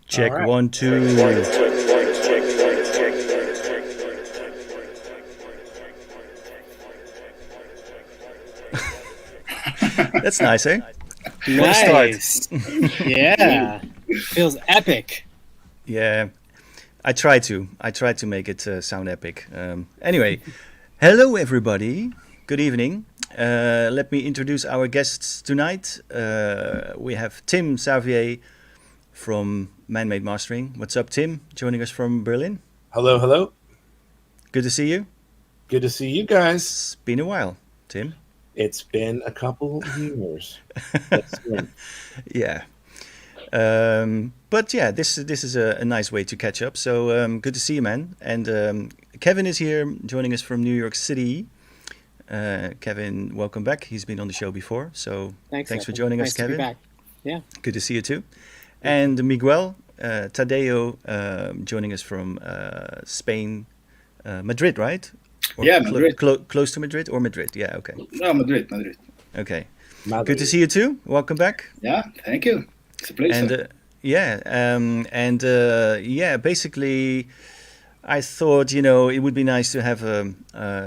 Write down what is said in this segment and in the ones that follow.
Check right. 1, 2. That's nice, eh? What a start. Nice. Yeah. Feels epic. Yeah, I try to make it sound epic. Anyway, hello everybody. Good evening. Let me introduce our guests tonight. We have Tim Xavier from Man-Made Mastering. What's up, Tim? Joining us from Berlin. Hello, hello. Good to see you. Good to see you guys. It's been a while, Tim. It's been a couple years. Yeah. But yeah, this is a nice way to catch up. So good to see you, man. And Kevin is here joining us from New York City. Kevin, welcome back. He's been on the show before. So thanks for joining us, Kevin. To be back. Yeah. Good to see you too. And Miguel, Tadeo, joining us from Spain, Madrid, right? Or Madrid. Close to Madrid or Madrid? Yeah, okay. No, Madrid. Okay. Madrid. Good to see you too. Welcome back. Yeah, thank you. It's a pleasure. And basically, I thought, it would be nice to have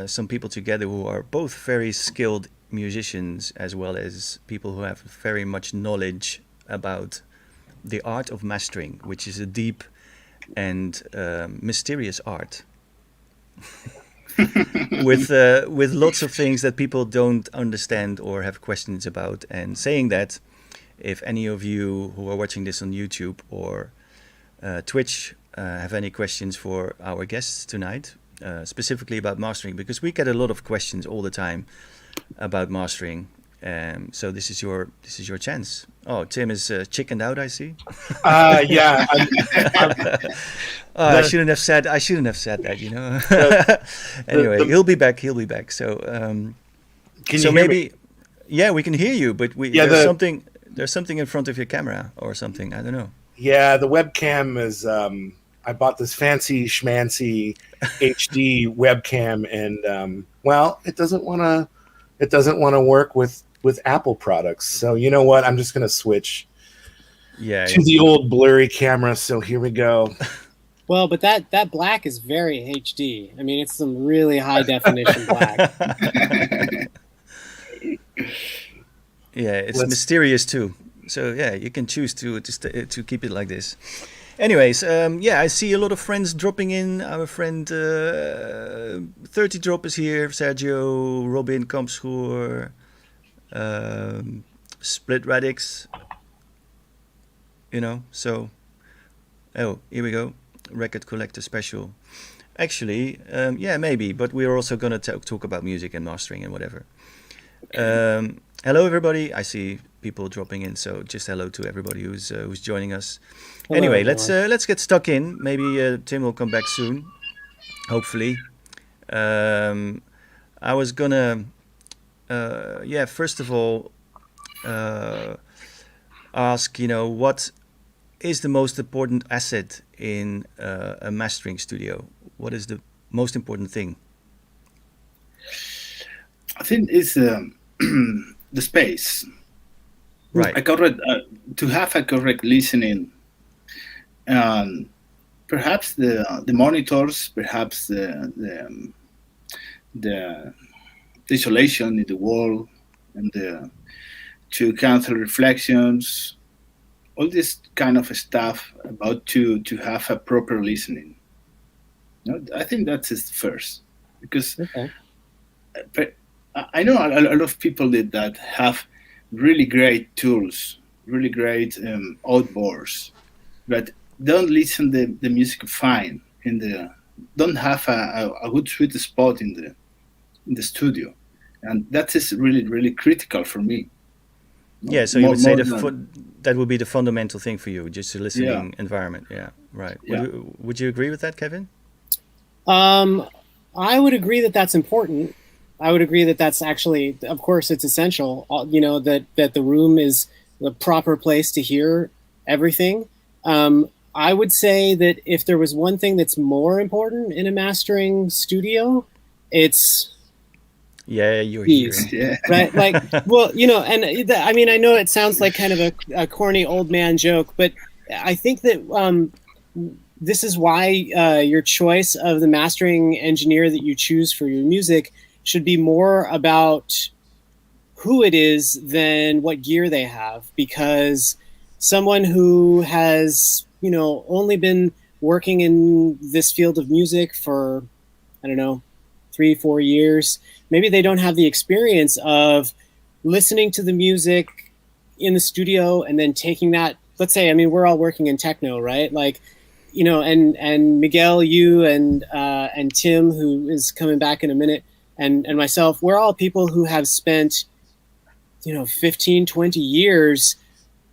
some people together who are both very skilled musicians as well as people who have very much knowledge about the art of mastering, which is a deep and mysterious art. with lots of things that people don't understand or have questions about. And saying that, if any of you who are watching this on YouTube or Twitch have any questions for our guests tonight, specifically about mastering, because we get a lot of questions all the time about mastering. So this is your chance. Oh, Tim is chickened out, I see. Yeah. I shouldn't have said that. Anyway, he'll be back. So maybe, we can hear you, but there's something in front of your camera or something. I don't know. Yeah, the webcam is. I bought this fancy schmancy HD webcam, and it doesn't want to work with Apple products. So you know what? I'm just going to switch to the old blurry camera. So here we go. Well, but that black is very HD. I mean, it's some really high definition black. Yeah, it's mysterious too. So yeah, you can choose to keep it like this. Anyways, I see a lot of friends dropping in. Our friend 30 Drop is here. Sergio, Robin, Kampschoor, Split Radix. So here we go. Record collector special. Actually, maybe, but we're also gonna talk about music and mastering and whatever. Hello everybody. I see people dropping in, so just hello to everybody who's joining us. Hello, anyway, everyone. let's get stuck in. Maybe Tim will come back soon, hopefully. I was gonna first of all ask, what is the most important asset in a mastering studio? What is the most important thing? I think it's the space. Right. To have a correct listening. Perhaps the monitors, perhaps the isolation in the wall, and to cancel reflections, all this kind of stuff about to have a proper listening. I think that's first, because I know a lot of people that have really great tools, really great outboards, but don't listen the music fine don't have a good sweet spot in the studio, and that is really, really critical for me. Yeah, so you would say that would be the fundamental thing for you, just a listening environment. Yeah, right. Yeah. Would you agree with that, Kevin? I would agree that that's important. I would agree that that's actually, of course, it's essential. That the room is the proper place to hear everything. I would say that if there was one thing that's more important in a mastering studio, it's you're here. Yeah. Right? Like, well, I know it sounds like kind of a corny old man joke, but I think that this is why your choice of the mastering engineer that you choose for your music should be more about who it is than what gear they have, because someone who has, only been working in this field of music for, I don't know, 3-4 years, maybe they don't have the experience of listening to the music in the studio and then taking that, let's say, we're all working in techno, right? Like, and Miguel, you and Tim, who is coming back in a minute, and myself, we're all people who have spent 15, 20 years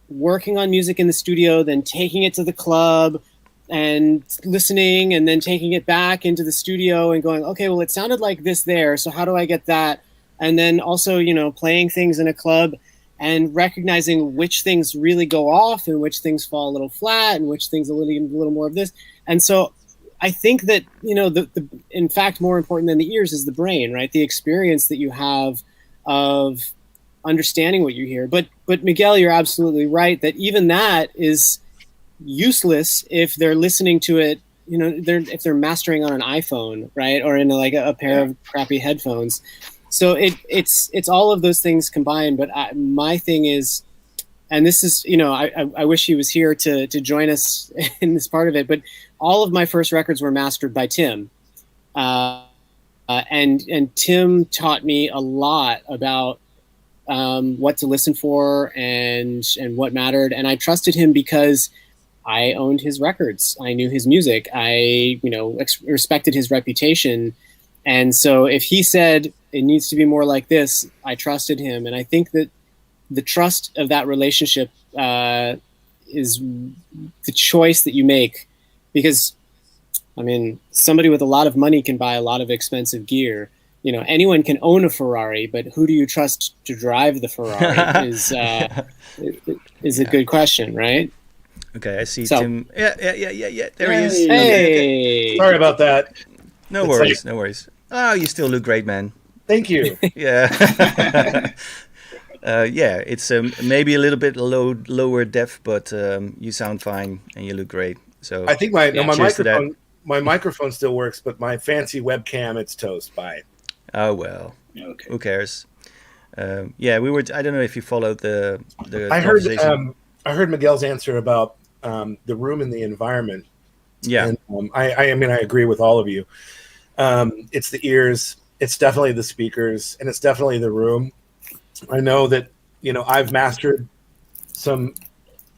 working on music in the studio, then taking it to the club and listening, and then taking it back into the studio and going, okay, well, it sounded like this there, so how do I get that? And then also, playing things in a club and recognizing which things really go off and which things fall a little flat and which things a little more of this. And so I think that, in fact, more important than the ears is the brain, right? The experience that you have of understanding what you hear. But Miguel, you're absolutely right that even that is useless if they're listening to it, if they're mastering on an iPhone, right? Or in a pair of crappy headphones. So it's all of those things combined. But my thing is, and this is, I wish he was here to join us in this part of it, but all of my first records were mastered by Tim. And Tim taught me a lot about what to listen for and what mattered. And I trusted him because I owned his records. I knew his music. I, respected his reputation. And so if he said it needs to be more like this, I trusted him. And I think that the trust of that relationship is the choice that you make, because somebody with a lot of money can buy a lot of expensive gear. Anyone can own a Ferrari, but who do you trust to drive the Ferrari is a good question, right? Okay, I see Tim. Yeah. There he is. Hey. Sorry about that. No worries. Oh, you still look great, man. Thank you. Yeah. It's maybe a little bit lower def, but you sound fine and you look great. So I think my microphone still works, but my fancy webcam, it's toast. Bye. Oh well. Okay. Who cares? We were. I don't know if you followed the I conversation. I heard Miguel's answer about the room and the environment. Yeah. And, I agree with all of you. It's the ears. It's definitely the speakers, and it's definitely the room. I know that, I've mastered some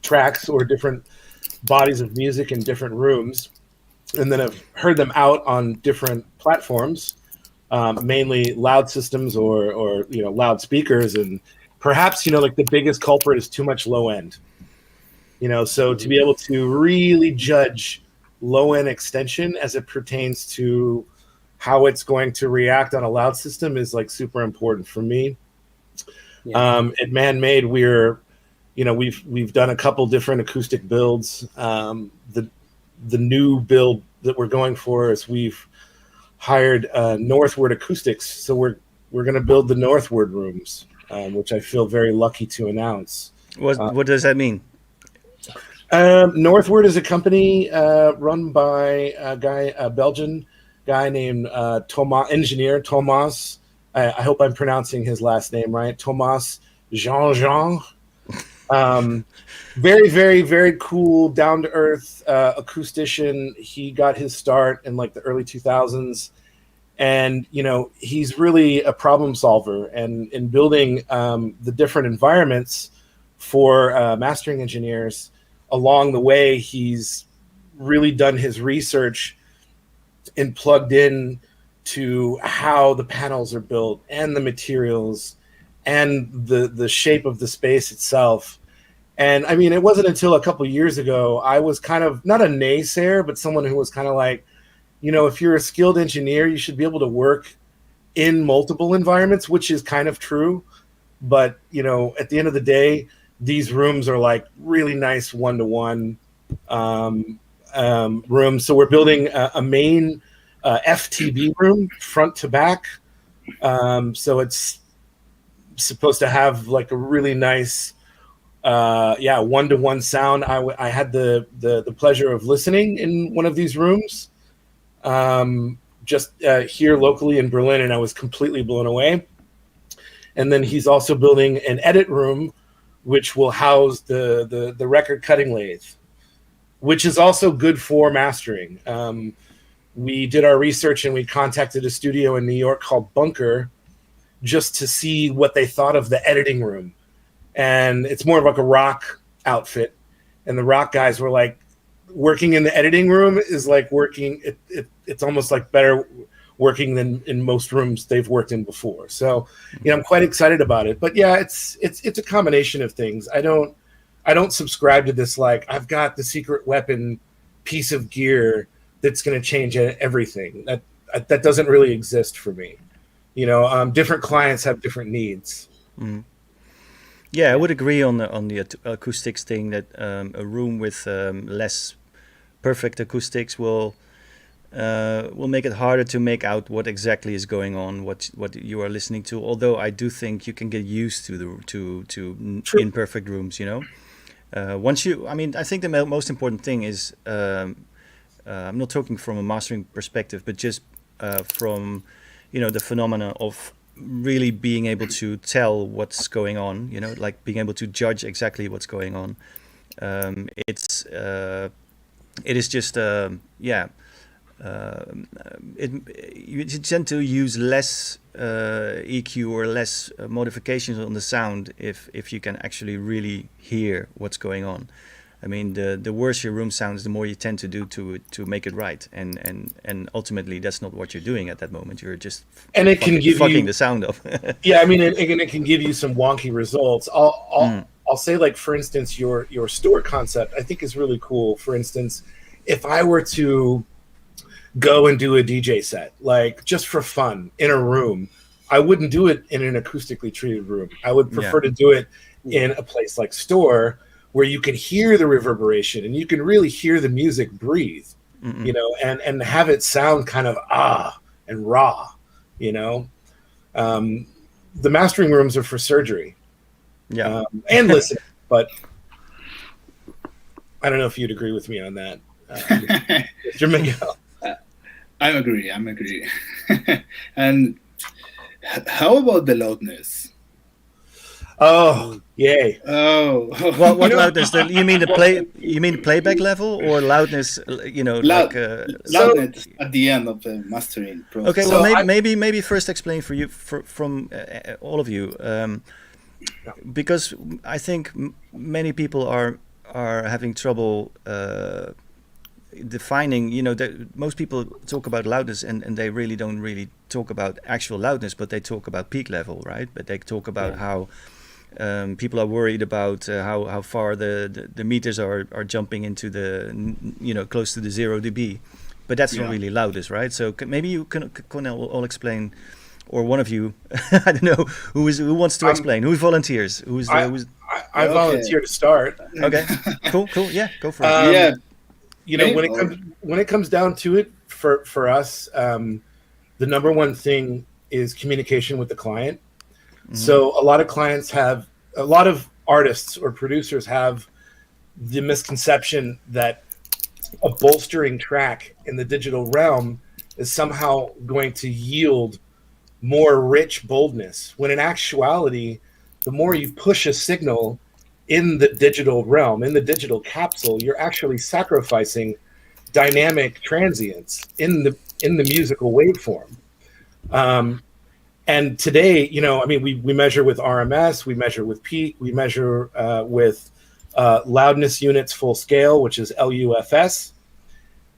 tracks or different bodies of music in different rooms, and then I've heard them out on different platforms, mainly loud systems or loudspeakers. And perhaps, like the biggest culprit is too much low end. So to be able to really judge low end extension as it pertains to how it's going to react on a loud system is like super important for me. Yeah. At Man-Made, we've done a couple different acoustic builds. The new build that we're going for is we've hired Northward Acoustics, so we're going to build the Northward rooms, which I feel very lucky to announce. What does that mean? Northward is a company run by a Belgian guy named engineer Thomas. I hope I'm pronouncing his last name right. Thomas Jean. Very, very, very cool, down to earth acoustician. He got his start in like the early 2000s, and he's really a problem solver. And in building the different environments for mastering engineers, along the way, he's really done his research and plugged in to how the panels are built and the materials and the shape of the space itself. And it wasn't until a couple of years ago I was kind of not a naysayer, but someone who was kind of like, if you're a skilled engineer, you should be able to work in multiple environments, which is kind of true. But at the end of the day, these rooms are like really nice one-to-one rooms. So we're building a main FTB room, front to back. So it's supposed to have like a really nice one-to-one sound. I had the pleasure of listening in one of these rooms, just here locally in Berlin, and I was completely blown away. And then he's also building an edit room, which will house the record cutting lathe, which is also good for mastering. We did our research and we contacted a studio in New York called Bunker just to see what they thought of the editing room. And it's more of like a rock outfit. And the rock guys were like, working in the editing room is like working, it's almost like better working than in most rooms they've worked in before. So, I'm quite excited about it. But yeah, it's a combination of things. I don't subscribe to this, like, I've got the secret weapon piece of gear that's going to change everything. That doesn't really exist for me. Different clients have different needs. Mm. Yeah, I would agree on the acoustics thing, that a room with less perfect acoustics will make it harder to make out what exactly is going on, what you are listening to. Although I do think you can get used to imperfect rooms. Once I think the most important thing is, I'm not talking from a mastering perspective, but just from the phenomena of really being able to tell what's going on, like being able to judge exactly what's going on. It is just you tend to use less EQ or less modifications on the sound if you can actually really hear what's going on. I mean, the worse your room sounds, the more you tend to do to make it right, and ultimately that's not what you're doing at that moment. You're just fucking the sound up. Yeah, I mean, it can give you some wonky results. I'll say, like, for instance, your Stoor concept I think is really cool. For instance, if I were to go and do a DJ set, like, just for fun in a room, I wouldn't do it in an acoustically treated room. I would prefer to do it in a place like Stoor, where you can hear the reverberation and you can really hear the music breathe, and have it sound kind of and raw, The mastering rooms are for surgery, and listening. But I don't know if you'd agree with me on that, Mr. Miguel. I agree. And how about the loudness? Oh, yay! Oh, what loudness? You mean the playback level, or loudness? Loudness at the end of the mastering process. Okay, well, maybe first explain for you from all of you, because I think many people are having trouble defining. Most people talk about loudness, and they really don't really talk about actual loudness, but they talk about peak level, right? But they talk about how. People are worried about how far the meters are jumping into the close to the 0 dB, but that's not really loudest, right? So maybe you can all explain, or one of you, I don't know who wants to explain. Who volunteers? I volunteer to start. Okay, cool, yeah, go for it. When it comes down to it, for us, the number one thing is communication with the client. So a lot of artists or producers have the misconception that a bolstering track in the digital realm is somehow going to yield more rich boldness, when in actuality, the more you push a signal in the digital realm, in the digital capsule, you're actually sacrificing dynamic transients in the musical waveform. And today, we measure with RMS, we measure with peak, we measure with loudness units full scale, which is LUFS.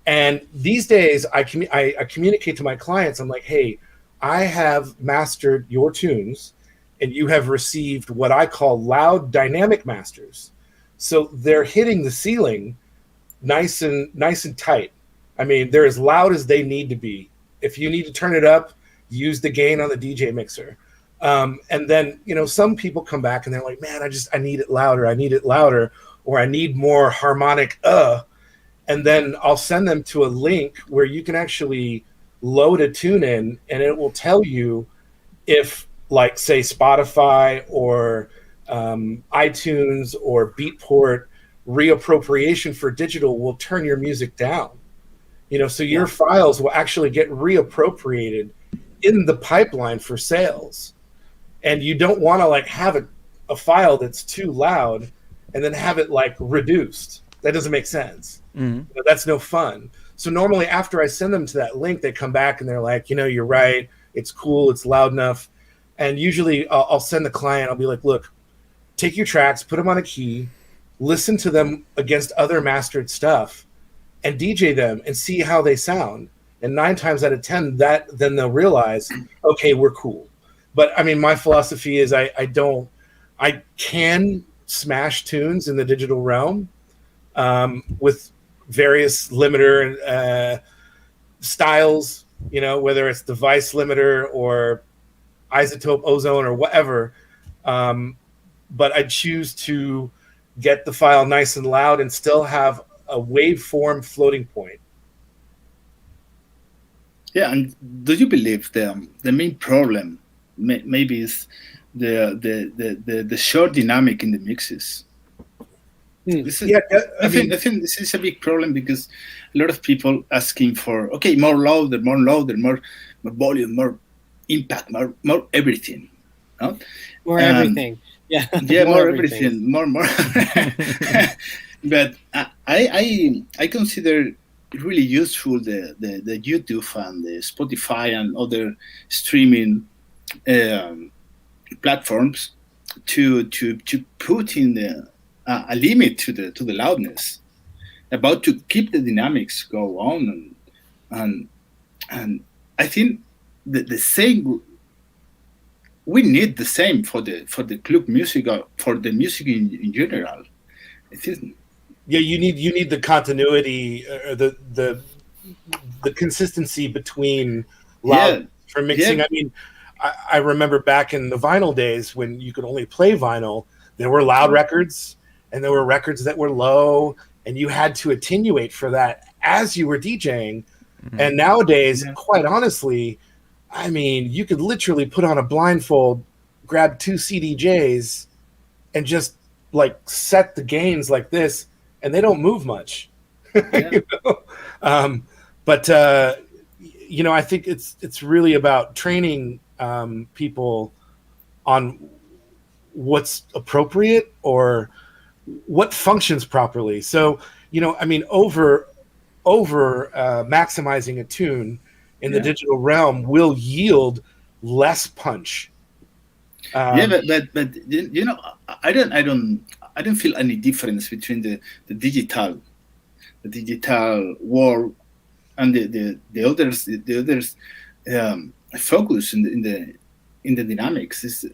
And these days, I communicate to my clients. I'm like, hey, I have mastered your tunes, and you have received what I call loud dynamic masters. So they're hitting the ceiling nice and tight. I mean, they're as loud as they need to be. If you need to turn it up, use the gain on the DJ mixer. And then, some people come back and they're like, man, I need it louder. Or I need more harmonic, and then I'll send them to a link where you can actually load a tune in, and it will tell you if, like, say Spotify or iTunes or Beatport reappropriation for digital will turn your music down. So your files will actually get reappropriated in the pipeline for sales. And you don't want to like have a file that's too loud and then have it like reduced. That doesn't make sense. Mm-hmm. That's no fun. So normally after I send them to that link, they come back and they're like, you're right. It's cool. It's loud enough. And usually I'll send the client, I'll be like, look, take your tracks, put them on a key, listen to them against other mastered stuff, and DJ them and see how they sound. And 9 times out of 10, then they'll realize, okay, we're cool. But I mean, my philosophy is I can smash tunes in the digital realm with various limiter styles, whether it's device limiter or isotope ozone or whatever. But I choose to get the file nice and loud and still have a waveform floating point. Yeah, and do you believe the main problem maybe is the short dynamic in the mixes? I think this is a big problem because a lot of people asking for more louder, more volume, more impact, more everything. No? More everything. Yeah. Yeah, more everything. More. But I consider it really useful the YouTube and the Spotify and other streaming platforms to put in a limit to the loudness, about to keep the dynamics go on, and I think the same. We need the same for the club music or for the music in general. I think. Yeah, you need the continuity, the consistency between loud for mixing. Yeah. I mean, I remember back in the vinyl days when you could only play vinyl, there were loud records and there were records that were low, and you had to attenuate for that as you were DJing. Mm-hmm. And nowadays, quite honestly, I mean, you could literally put on a blindfold, grab 2 CDJs, and just like set the gains like this, and they don't move much. Yeah. But I think it's really about training people on what's appropriate or what functions properly. So, I mean, over maximizing a tune in the digital realm will yield less punch. But I don't feel any difference between the digital world and the others focus in the dynamics. Is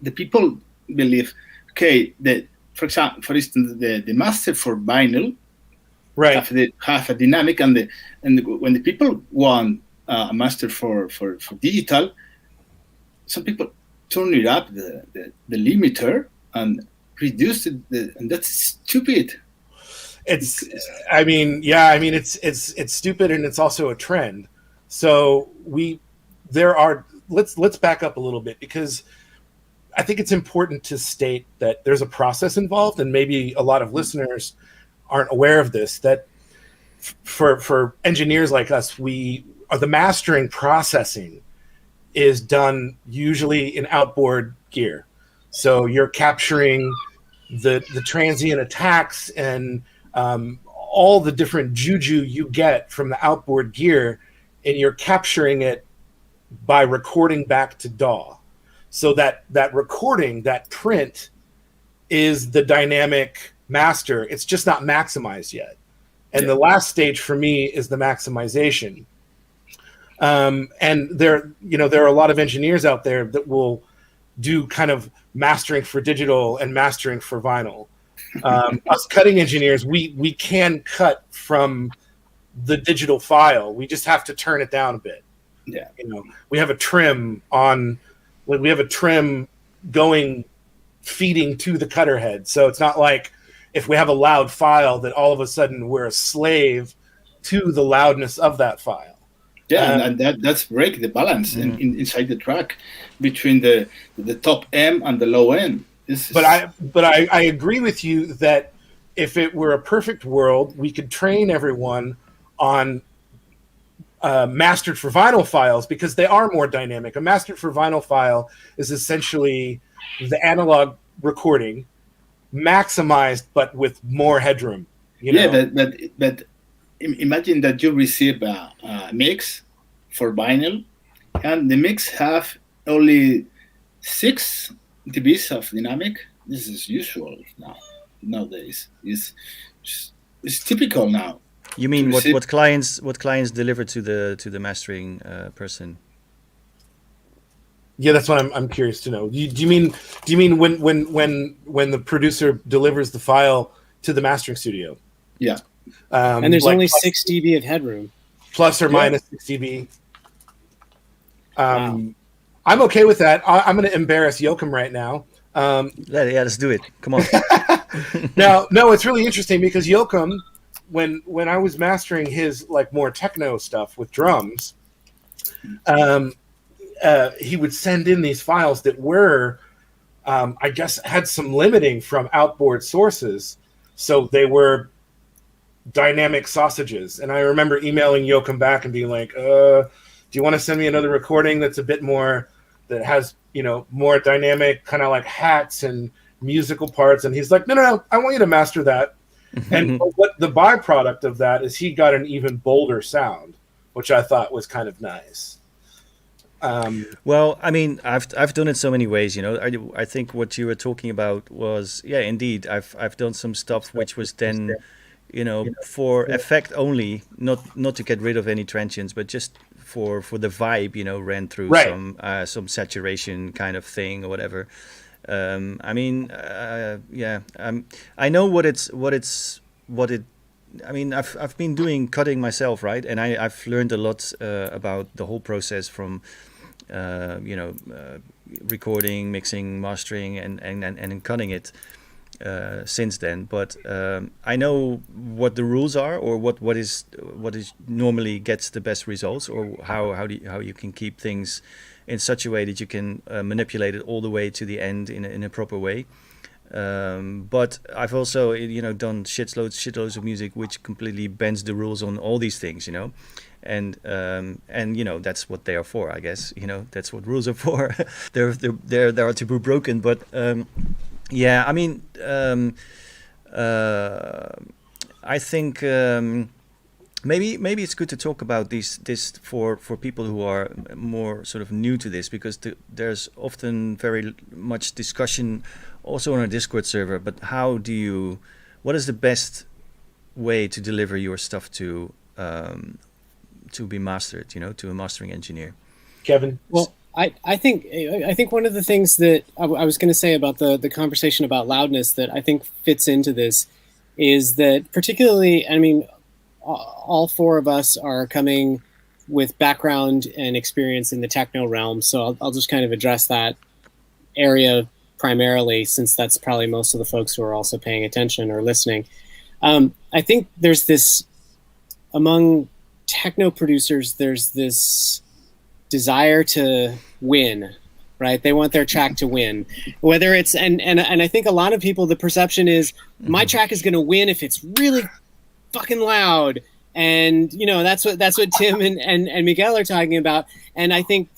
the people believe that, for instance, the master for vinyl have a dynamic, and when the people want a master for digital, some people turn it up the limiter and reduce it, and that's stupid. It's stupid, and it's also a trend. So let's back up a little bit, because I think it's important to state that there's a process involved, and maybe a lot of listeners aren't aware of this, that for engineers like us, the mastering processing is done usually in outboard gear. So you're capturing the transient attacks and all the different juju you get from the outboard gear, and you're capturing it by recording back to DAW. So that recording, that print, is the dynamic master. It's just not maximized yet. And the last stage for me is the maximization. And there are a lot of engineers out there that will do kind of mastering for digital and mastering for vinyl. Us cutting engineers, we can cut from the digital file. We just have to turn it down a bit. Yeah. We have a trim feeding to the cutter head. So it's not like if we have a loud file that all of a sudden we're a slave to the loudness of that file. Yeah, and that's break the balance inside the track between the top M and the low end. I agree with you that if it were a perfect world, we could train everyone on mastered for vinyl files because they are more dynamic. A mastered for vinyl file is essentially the analog recording maximized, but with more headroom. But imagine that you receive a mix for vinyl, and the mix have only 6 dBs of dynamic. This is usual nowadays. It's typical now. You mean what clients deliver to the mastering person? Yeah, that's what I'm curious to know. Do you mean when the producer delivers the file to the mastering studio? Yeah. And there's only 6 dB of headroom. Plus or minus 6 dB. I'm okay with that. I'm going to embarrass Joachim right now. Let's do it. Come on. No, it's really interesting because Joachim, when I was mastering his like more techno stuff with drums, he would send in these files that were, I guess, had some limiting from outboard sources. So they were dynamic sausages. And I remember emailing Joachim back and being like, do you want to send me another recording that's a bit more, that has, more dynamic, kind of like hats and musical parts? And he's like, no, I want you to master that. And what the byproduct of that is he got an even bolder sound, which I thought was kind of nice. Well, I mean, I've done it so many ways, I think what you were talking about was, yeah, indeed, I've done some stuff which was then, for effect only, not to get rid of any transients, but just for the vibe, ran through some saturation kind of thing or whatever. I know I mean, I've been doing cutting myself, right? And I've learned a lot about the whole process from, recording, mixing, mastering, and cutting it since then. But I know what the rules are, or what is normally gets the best results, or how you can keep things in such a way that you can manipulate it all the way to the end in a proper way. But I've also, done shitloads of music which completely bends the rules on all these things, and that's what they are for, I guess. That's what rules are for. They are to be broken. But I mean, I think maybe it's good to talk about this for people who are more sort of new to this, because there's often very much discussion also on our Discord server. But what is the best way to deliver your stuff to be mastered, to a mastering engineer? Kevin? Well, I think one of the things that I was going to say about the conversation about loudness that I think fits into this is that, particularly, I mean, all 4 of us are coming with background and experience in the techno realm, so I'll just kind of address that area primarily, since that's probably most of the folks who are also paying attention or listening. I think there's this, among techno producers, there's this desire to win, right? They want their track to win, whether it's, and I think a lot of people, the perception is my track is going to win if it's really fucking loud. And, that's what Tim and Miguel are talking about. And I think,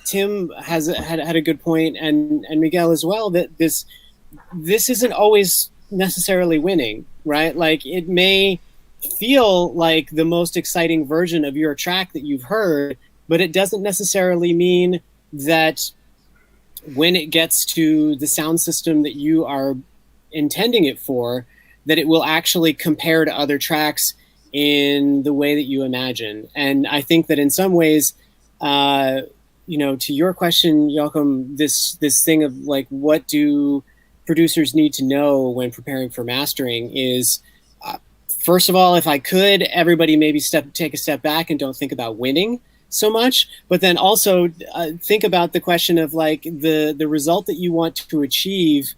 Tim had a good point, and Miguel as well, that this isn't always necessarily winning, right? Like, it may feel like the most exciting version of your track that you've heard, but it doesn't necessarily mean that when it gets to the sound system that you are intending it for, that it will actually compare to other tracks in the way that you imagine. And I think that in some ways, to your question, Joachim, this thing of like, what do producers need to know when preparing for mastering is, first of all, if I could, everybody maybe take a step back and don't think about winning so much, but then also think about the question of like the result that you want to achieve.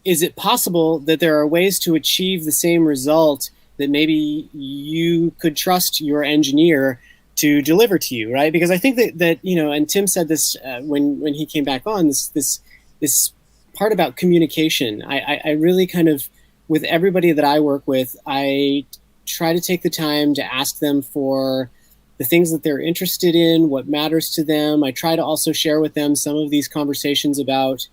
Is it possible that there are ways to achieve the same result that maybe you could trust your engineer to deliver to you, right? Because I think that and Tim said this when he came back on, this this part about communication. I really kind of, with everybody that I work with, I try to take the time to ask them for the things that they're interested in, what matters to them. I try to also share with them some of these conversations about,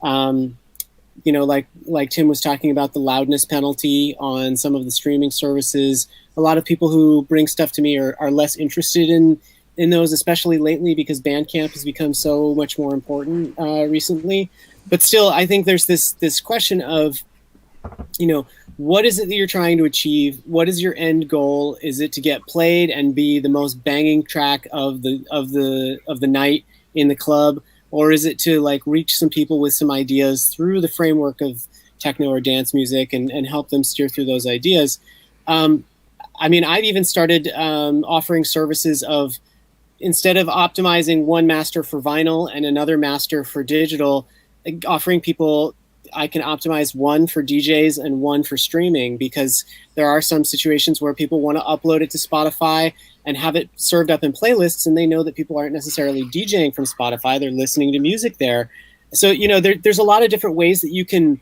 like Tim was talking about, the loudness penalty on some of the streaming services. A lot of people who bring stuff to me are less interested in those, especially lately, because Bandcamp has become so much more important recently. But still, I think there's this question of, what is it that you're trying to achieve? What is your end goal? Is it to get played and be the most banging track of the night in the club? Or is it to like reach some people with some ideas through the framework of techno or dance music and help them steer through those ideas? I've even started offering services of, instead of optimizing one master for vinyl and another master for digital, offering people, I can optimize one for DJs and one for streaming, because there are some situations where people want to upload it to Spotify and have it served up in playlists, and they know that people aren't necessarily DJing from Spotify, they're listening to music there. So, there's a lot of different ways that you can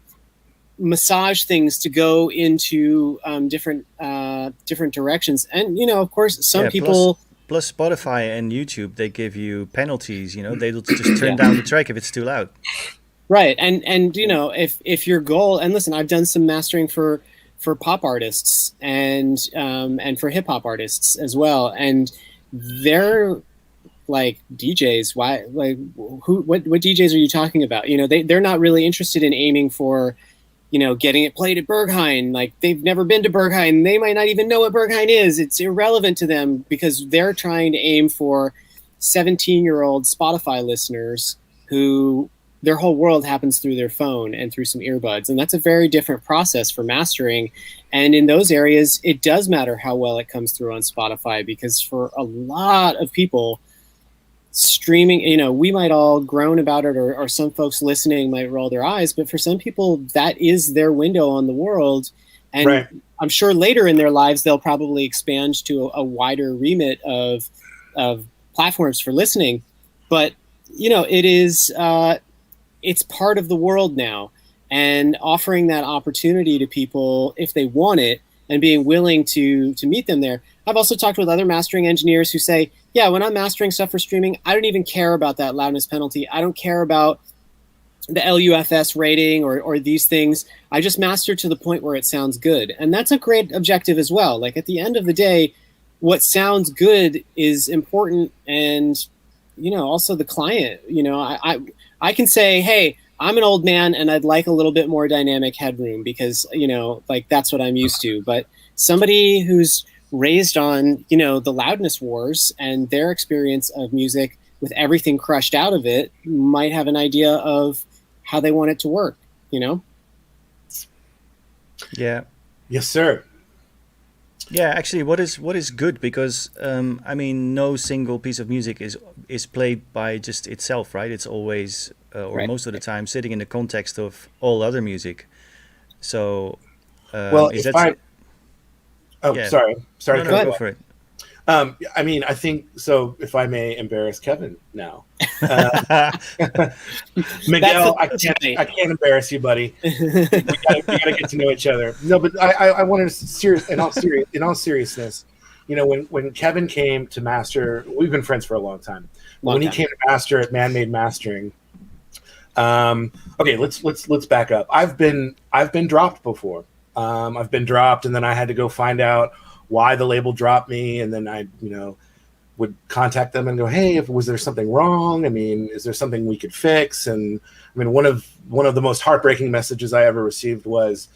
massage things to go into different directions. And, of course, some people... Plus Spotify and YouTube, they give you penalties, they'll just turn down the track if it's too loud. Right. And if your goal, and listen, I've done some mastering for pop artists and for hip hop artists as well. And they're like, DJs, why, like, what DJs are you talking about? They're not really interested in aiming for, getting it played at Berghain. Like, they've never been to Berghain. They might not even know what Berghain is. It's irrelevant to them, because they're trying to aim for 17-year-old Spotify listeners who their whole world happens through their phone and through some earbuds. And that's a very different process for mastering. And in those areas, it does matter how well it comes through on Spotify, because for a lot of people, streaming, we might all groan about it, or some folks listening might roll their eyes, but for some people, that is their window on the world. And right. I'm sure later in their lives, they'll probably expand to a wider remit of platforms for listening. But, it is... it's part of the world now, and offering that opportunity to people if they want it, and being willing to meet them there. I've also talked with other mastering engineers who say, yeah, when I'm mastering stuff for streaming, I don't even care about that loudness penalty. I don't care about the LUFS rating or these things. I just master to the point where it sounds good. And that's a great objective as well. Like, at the end of the day, what sounds good is important. And, also the client, I can say, hey, I'm an old man and I'd like a little bit more dynamic headroom because, that's what I'm used to. But somebody who's raised on, the loudness wars and their experience of music with everything crushed out of it might have an idea of how they want it to work, Yeah. Yes, sir. Yeah, actually, what is good, because no single piece of music is played by just itself, right? It's always right. Most of the time sitting in the context of all other music. So, sorry. No, go for it. I think so. If I may embarrass Kevin now, Miguel, I can't embarrass you, buddy. we gotta get to know each other. No, but I wanted to in all seriousness, when Kevin came to master, we've been friends for a long time. He came to master at Man-Made Mastering, okay, let's back up. I've been dropped before. I've been dropped, and then I had to go find out why the label dropped me, and then I, would contact them and go, hey, was there something wrong? Is there something we could fix? And one of the most heartbreaking messages I ever received was,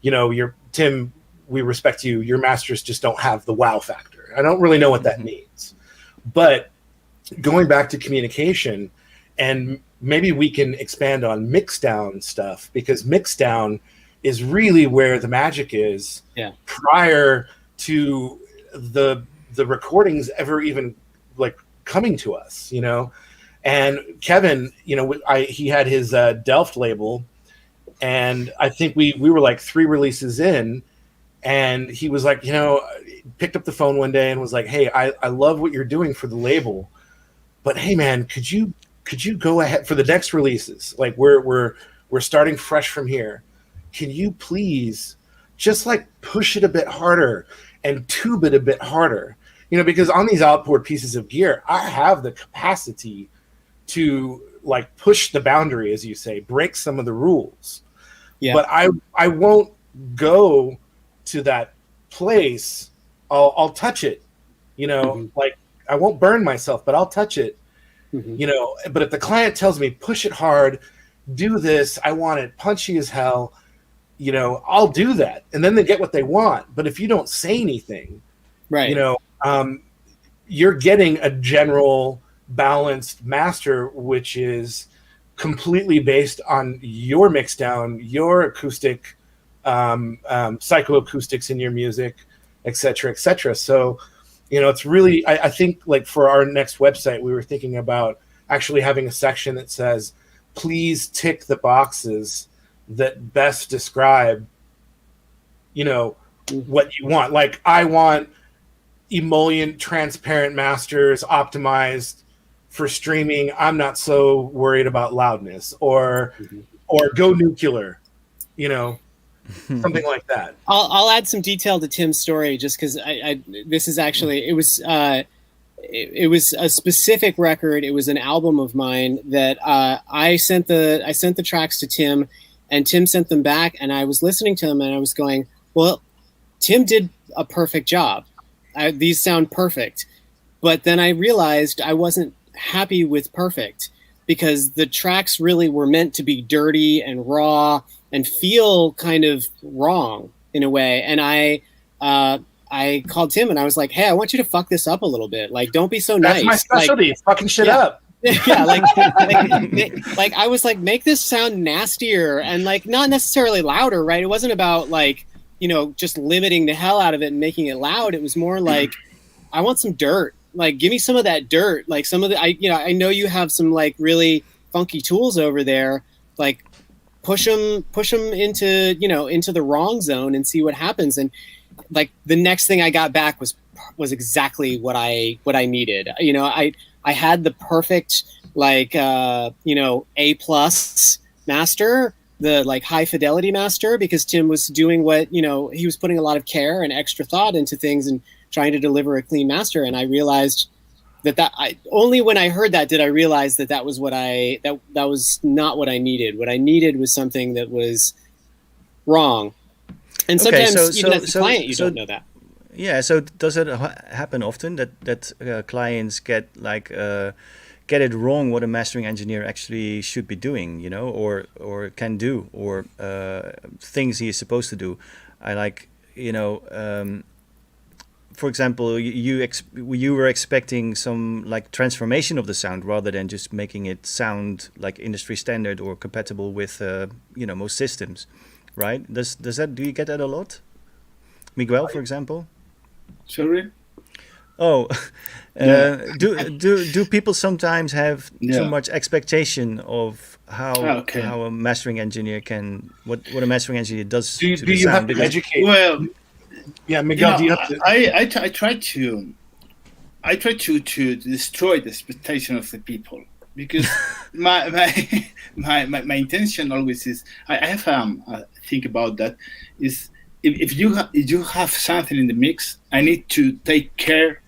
Tim, we respect you. Your masters just don't have the wow factor. I don't really know what that means, but going back to communication, and maybe we can expand on mixdown stuff, because mixdown is really where the magic is. Yeah. Prior to the recordings ever even like coming to us, and Kevin, he had his Delft label, and I think we were like 3 releases in, and he was like, picked up the phone one day and was like, hey, I love what you're doing for the label, but hey man, could you could you go ahead for the next releases? Like we're starting fresh from here. Can you please just like push it a bit harder and tube it a bit harder? You know, because on these outboard pieces of gear, I have the capacity to like push the boundary, as you say, break some of the rules. Yeah. But I won't go to that place. I'll touch it, you know, like I won't burn myself, but I'll touch it, you know. But if the client tells me, push it hard, do this, I want it punchy as hell, you know, I'll do that. And then they get what they want. But if you don't say anything, right, you know, you're getting a general balanced master, which is completely based on your mixdown, your acoustic, psychoacoustics in your music, et cetera, et cetera. So, you know, it's really, I think like for our next website, we were thinking about actually having a section that says, please tick the boxes that best describe, you know, what you want. Like I want emollient, transparent masters optimized for streaming. I'm not so worried about loudness, or go nuclear, you know, something like that. I'll add some detail to Tim's story just because this is actually it was a specific record. It was an album of mine that I sent the tracks to Tim, and Tim sent them back, and I was listening to them and I was going, well, Tim did a perfect job. These sound perfect. But then I realized I wasn't happy with perfect, because the tracks really were meant to be dirty and raw and feel kind of wrong in a way. And I called Tim and I was like, hey, I want you to fuck this up a little bit. Like, don't be so nice. That's my specialty. Like, fucking shit up. Yeah, like I was like, make this sound nastier and like not necessarily louder, right? It wasn't about like, you know, just limiting the hell out of it and making it loud. It was more like, I want some dirt. Like, give me some of that dirt. Like some of the, I know you have some like really funky tools over there. Like, push them into, you know, into the wrong zone and see what happens. And like the next thing I got back was exactly what I needed. You know, I had the perfect like you know, A+ master, the like high fidelity master, because Tim was doing what, you know, he was putting a lot of care and extra thought into things and trying to deliver a clean master. And I realized that only when I heard that did I realize that was what that was not what I needed. What I needed was something that was wrong. And sometimes even as a client, you don't know that. Yeah. So does it happen often that clients get like get it wrong what a mastering engineer actually should be doing, you know, or can do, or things he is supposed to do? I like, you know, for example, you were expecting some like transformation of the sound rather than just making it sound like industry standard or compatible with you know, most systems, right? Do you get that a lot, Miguel, for example? Sorry. Oh, do people sometimes have too much expectation of how a mastering engineer can what a mastering engineer does? Do you have to educate? Well, yeah, Miguel, do you have to? I try to destroy the expectation of the people, because my intention always is I have think about that is if you have something in the mix, I need to take care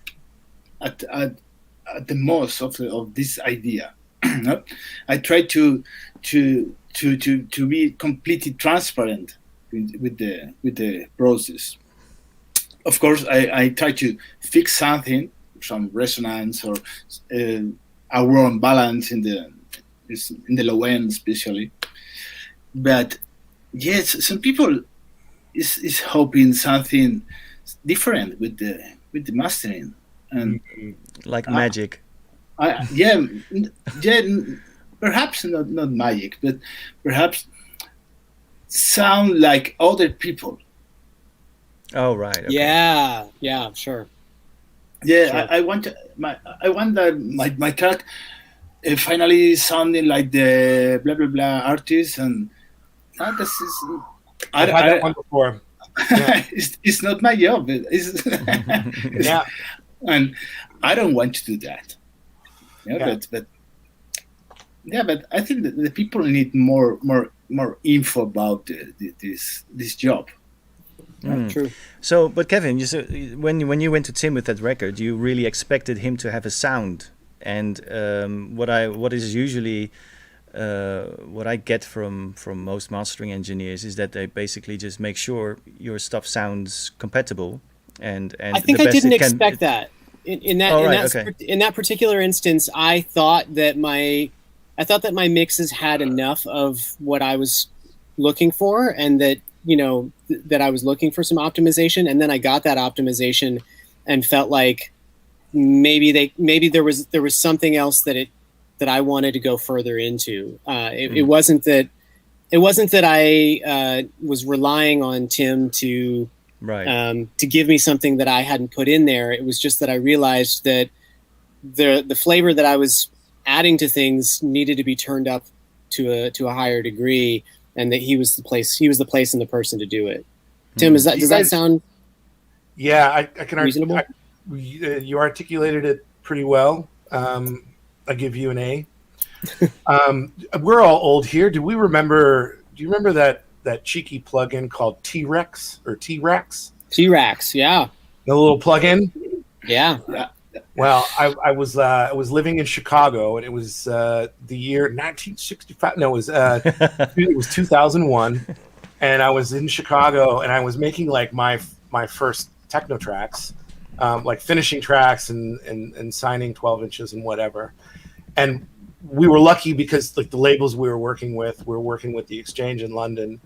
at the most of this idea. I try to be completely transparent with the process. Of course, I try to fix something, some resonance or a wrong balance in the low end, especially. But yes, some people is hoping something different with the mastering, and like magic. Perhaps not magic, but perhaps sound like other people. Oh right. Okay. Yeah, sure. Yeah, sure. I want that my track finally sounding like the blah blah blah artist, and this is. I've had that one before. Yeah. it's not my job. Yeah, and I don't want to do that. Yeah. But Yeah, but I think that the people need more info about this job. True. So, but Kevin, when you went to Tim with that record, you really expected him to have a sound, and what is usually what I get from most mastering engineers is that they basically just make sure your stuff sounds compatible, and I think I didn't expect that. In that particular instance, I thought that my mixes had enough of what I was looking for, and that that I was looking for some optimization, and then I got that optimization, and felt like maybe there was something else that I wanted to go further into. It wasn't that I was relying on Tim to give me something that I hadn't put in there. It was just that I realized that the flavor that I was adding to things needed to be turned up to a higher degree, and that he was the place and the person to do it. Tim, does that sound? Yeah, I can reasonable. You articulated it pretty well. I give you an A. We're all old here. Do you remember that cheeky plugin called T-Rex or T-Rex? T-Rex, yeah. The little plugin? Yeah. Well, I was living in Chicago, and it was the year 1965. No, it was 2001, and I was in Chicago, and I was making like my first techno tracks, like finishing tracks and signing 12 inches and whatever. And we were lucky because like the labels we were working with the Exchange in London,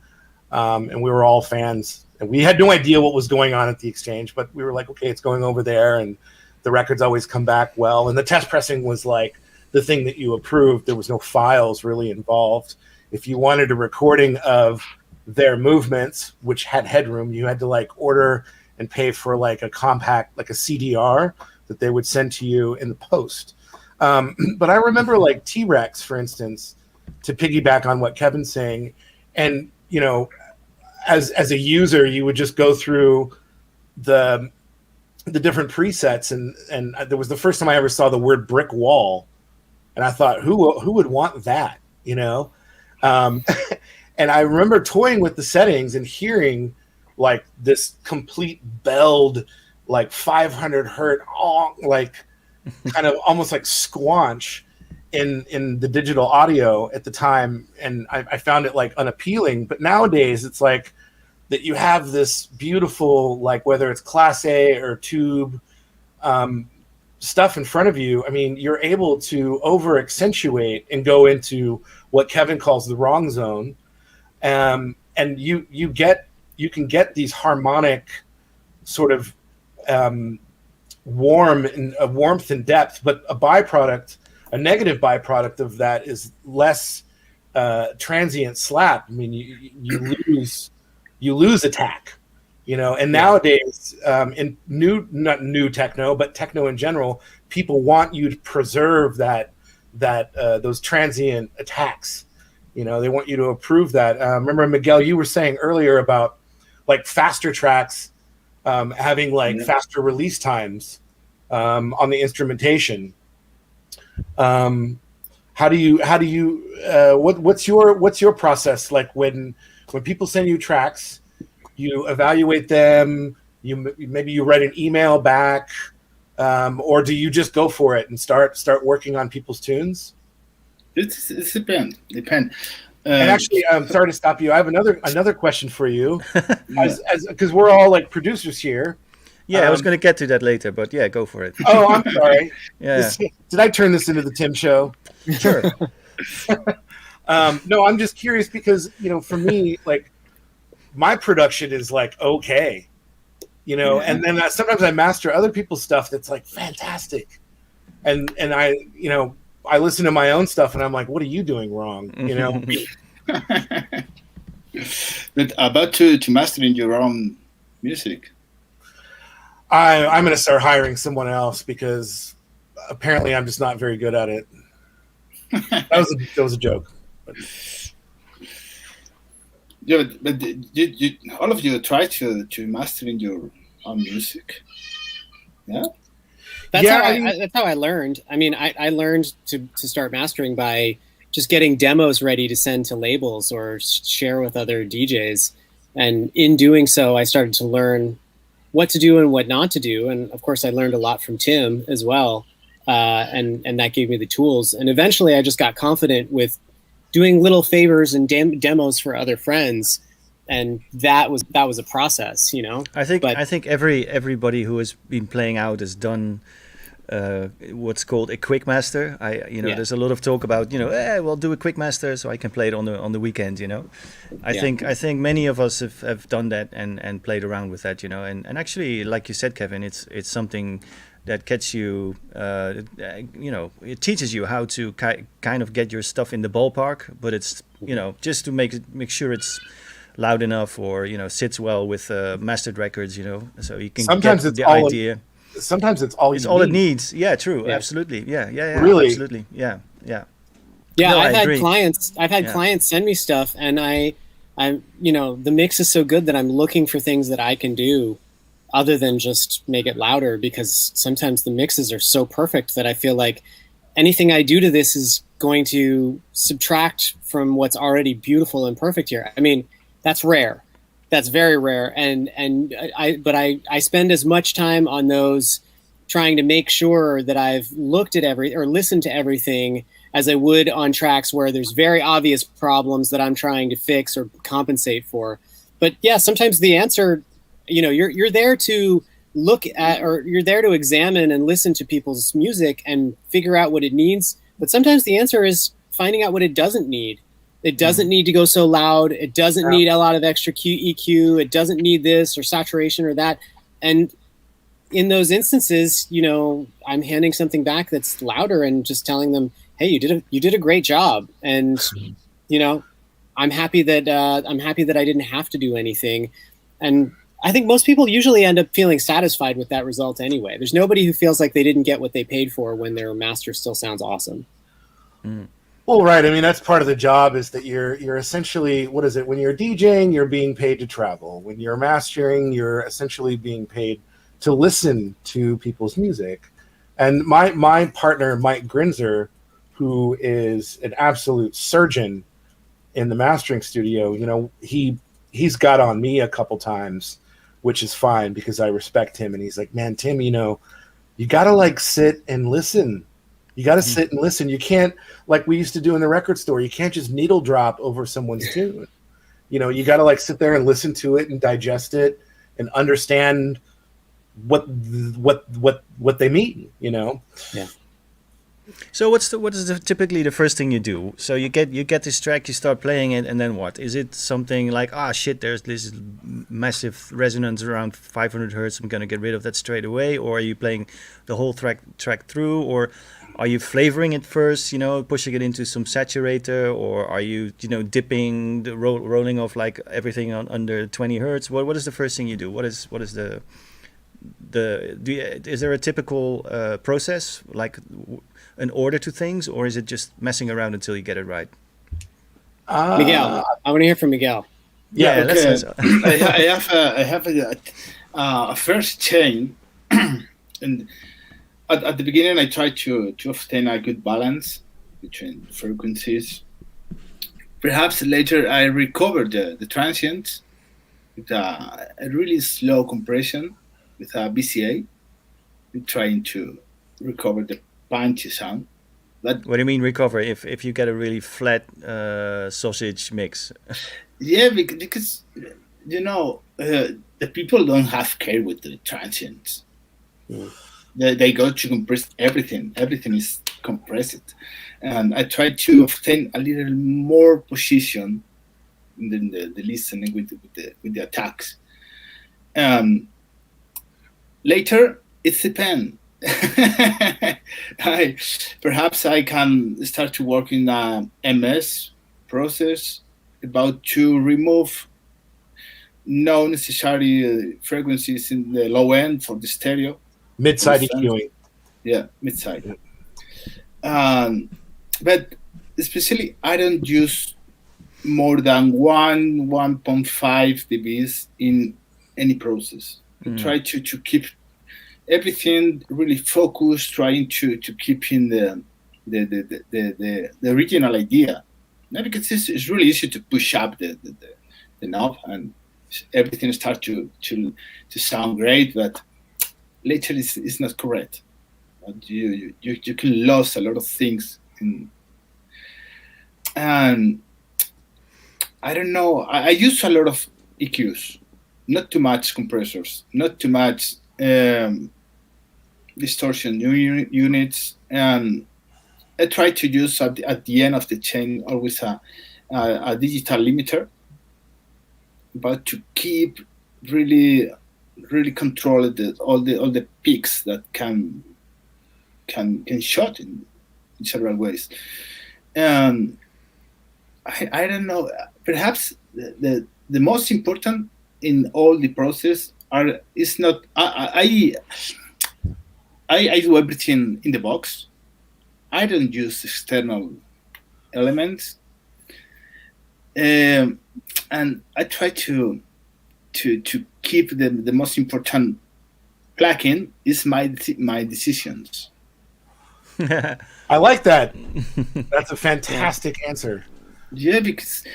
and we were all fans. And we had no idea what was going on at the Exchange, but we were like, okay, it's going over there, and the records always come back well. And the test pressing was like the thing that you approved. There was no files really involved. If you wanted a recording of their movements, which had headroom, you had to like order and pay for like a compact, like a CDR that they would send to you in the post. But I remember like T-Rex, for instance, to piggyback on what Kevin's saying, and as a user, you would just go through the different presets, and there was the first time I ever saw the word brick wall, and I thought, who would want that, and I remember toying with the settings and hearing like this complete belled, like 500 hertz, like kind of almost like squanch in the digital audio at the time, and I found it like unappealing. But nowadays it's like that you have this beautiful, like whether it's Class A or Tube stuff in front of you. I mean, you're able to over accentuate and go into what Kevin calls the wrong zone, and you can get these harmonic sort of warmth and depth, but a negative byproduct of that is less transient slap. I mean, you lose attack, and nowadays in not new techno, but techno in general, people want you to preserve that those transient attacks. They want you to approve that. Remember, Miguel, you were saying earlier about like faster tracks having like faster release times on the instrumentation. How do you what's your process like when people send you tracks, you evaluate them, maybe you write an email back, or do you just go for it and start working on people's tunes? It depends. And actually, I'm sorry to stop you. I have another question for you, because we're all like producers here. Yeah, I was going to get to that later, but yeah, go for it. Oh, I'm sorry. Yeah. Did I turn this into the Tim Show? Sure. No, I'm just curious because for me, like my production is like okay, and then sometimes I master other people's stuff that's like fantastic, and I listen to my own stuff and I'm like, what are you doing wrong? But about to mastering your own music, I'm going to start hiring someone else because apparently I'm just not very good at it. That was a joke. Yeah, but you all of you try to mastering your own music. Yeah. That's how I learned. I mean, I learned to start mastering by just getting demos ready to send to labels or share with other DJs. And in doing so, I started to learn what to do and what not to do. And of course, I learned a lot from Tim as well. And that gave me the tools. And eventually I just got confident with doing little favors and demos for other friends. And that was a process, you know. I think everybody who has been playing out has done what's called a quick master. There's a lot of talk about, we'll do a quick master so I can play it on the weekend, I think many of us have done that and played around with that, and actually, like you said, Kevin, it's something that gets you, it teaches you how to kind of get your stuff in the ballpark, but it's, just to make sure it's loud enough or, sits well with mastered records, so you can sometimes get it's the all idea. Sometimes it's all it needs. Yeah, true. Yeah. Absolutely. Yeah. Really? Absolutely. Yeah. Yeah, No, I've had agree. clients send me stuff, and I'm the mix is so good that I'm looking for things that I can do other than just make it louder, because sometimes the mixes are so perfect that I feel like anything I do to this is going to subtract from what's already beautiful and perfect here. I mean, that's rare. That's very rare. And I spend as much time on those trying to make sure that I've looked at listened to everything as I would on tracks where there's very obvious problems that I'm trying to fix or compensate for. But yeah, sometimes the answer, you're there to look at, or you're there to examine and listen to people's music and figure out what it needs. But sometimes the answer is finding out what it doesn't need. It doesn't need to go so loud. It doesn't need a lot of extra EQ. It doesn't need this or saturation or that. And in those instances, I'm handing something back that's louder and just telling them, "Hey, you did a great job." And I'm happy that I didn't have to do anything. And I think most people usually end up feeling satisfied with that result anyway. There's nobody who feels like they didn't get what they paid for when their master still sounds awesome. Mm. Well, right. I mean, that's part of the job, is that you're essentially, what is it? When you're DJing, you're being paid to travel. When you're mastering, you're essentially being paid to listen to people's music. And my partner, Mike Grinzer, who is an absolute surgeon in the mastering studio, he's got on me a couple times, which is fine because I respect him. And he's like, "Man, Tim, you got to sit and listen. You got to sit and listen. You can't, like we used to do in the record store, you can't just needle drop over someone's tune. You got to sit there and listen to it and digest it and understand what they mean, Yeah. So what is typically the first thing you do? So you get this track, you start playing it, and then what? Is it something like, there's this massive resonance around 500 hertz, I'm gonna get rid of that straight away? Or are you playing the whole track through? Or are you flavoring it first, pushing it into some saturator? Or are you, dipping the rolling off everything on under 20 hertz? What is the first thing you do? What is is there a typical process, an order to things, or is it just messing around until you get it right? Miguel, I want to hear from Miguel. Yeah, okay. let's. I have a first chain, and at the beginning I tried to obtain a good balance between frequencies. Perhaps later I recovered the transient with a really slow compression with a BCA, trying to recover the punchy sound. But what do you mean recover? If you get a really flat sausage mix? Yeah, because the people don't have care with the transients. They go to compress everything. Everything is compressed, and I try to obtain a little more position in the listening with the attacks. Later, it depends. Perhaps I can start to work in a MS process about to remove no necessary frequencies in the low end for the stereo. Mid-side EQing. Yeah, mid-side. But especially, I don't use more than 1.5 dBs in any process. I try to keep everything really focused, trying to keep in the the original idea. Not because it's really easy to push up the knob and everything starts to sound great, but later it's not correct. You can lose a lot of things, and I don't know. I use a lot of EQs, not too much compressors, not too much distortion units, and I try to use at the end of the chain always a digital limiter, but to keep really control all the peaks that can shot in several ways. And I don't know. Perhaps the most important in all the process is not I do everything in the box. I don't use external elements, and I try to keep the most important plugin is my decisions. I like that. That's a fantastic answer. Yeah, because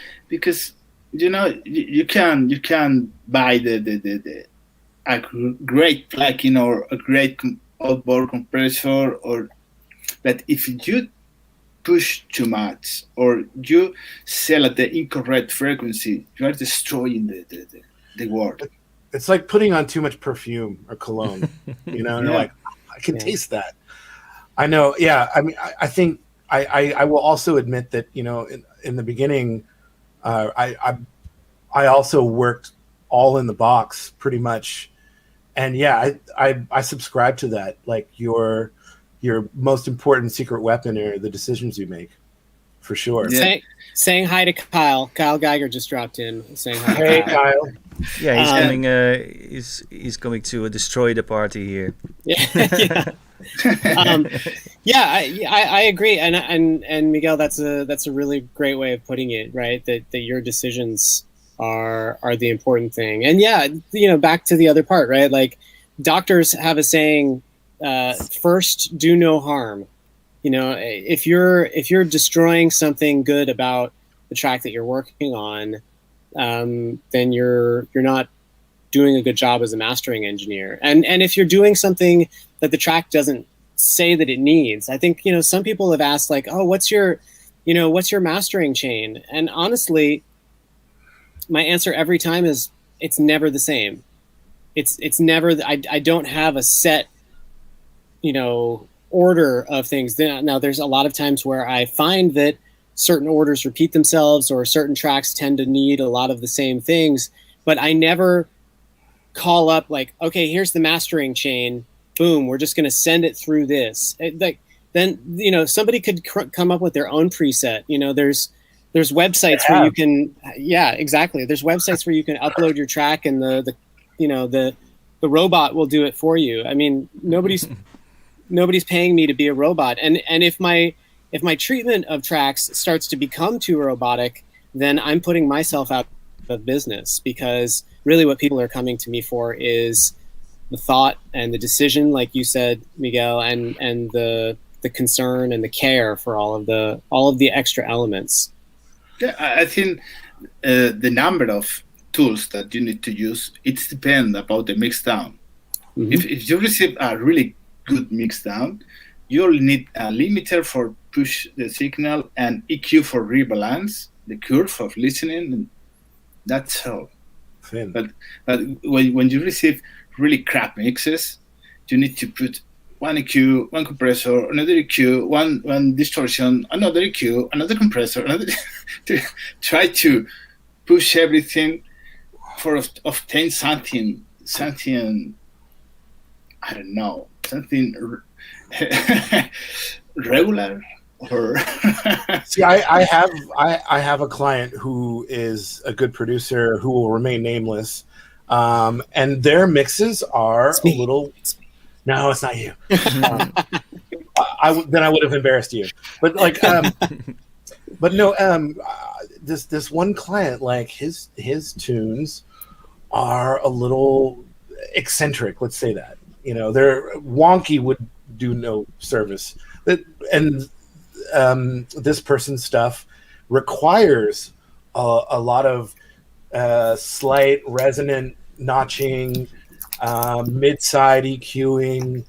you can buy a great plugin or a great outboard compressor, but if you push too much or you sell at the incorrect frequency, you are destroying the word. It's like putting on too much perfume or cologne, and you're like, I can taste that. I know. Yeah. I mean, I think I will also admit that, in the beginning, I also worked all in the box pretty much. And yeah, I subscribe to that. Like your most important secret weapon are the decisions you make, for sure. Yeah. Saying hi to Kyle. Kyle Geiger just dropped in. Saying hi. Hey, to Kyle. Kyle. Yeah, he's coming to destroy the party here. Yeah. I agree, and Miguel, that's a really great way of putting it, right? That your decisions are the important thing, and back to the other part, right? Like doctors have a saying, first do no harm. If you're destroying something good about the track that you're working on, then you're not doing a good job as a mastering engineer. And if you're doing something that the track doesn't say that it needs, I think some people have asked like, oh, what's your mastering chain? And honestly, my answer every time is it's never the same. It's never. I don't have a set order of things. Now there's a lot of times where I find that certain orders repeat themselves or certain tracks tend to need a lot of the same things, but I never call up like, okay, here's the mastering chain, boom, we're just going to send it through this. Then somebody could come up with their own preset. There's websites where you can, exactly, there's websites where you can upload your track and the robot will do it for you. I mean, nobody's paying me to be a robot. And if my treatment of tracks starts to become too robotic, then I'm putting myself out of business, because really what people are coming to me for is the thought and the decision, like you said, Miguel, and the concern and the care for all of the extra elements. Yeah, I think the number of tools that you need to use, it depends about the mixdown. Mm-hmm. If you receive a really good mixdown, you only need a limiter for push the signal and EQ for rebalance the curve of listening, and that's all. Thin. But when you receive really crap mixes, you need to put one EQ, one compressor, another EQ, one distortion, another EQ, another compressor, another to try to push everything for obtain something. I don't know, something regular. Or See, I have a client who is a good producer who will remain nameless, and their mixes are a little. No, it's not you. Then I would have embarrassed you. But like, but no, this one client, like his tunes are a little eccentric. Let's say that. They're wonky, would do no service. And this person's stuff requires a lot of slight resonant notching, mid-side EQing,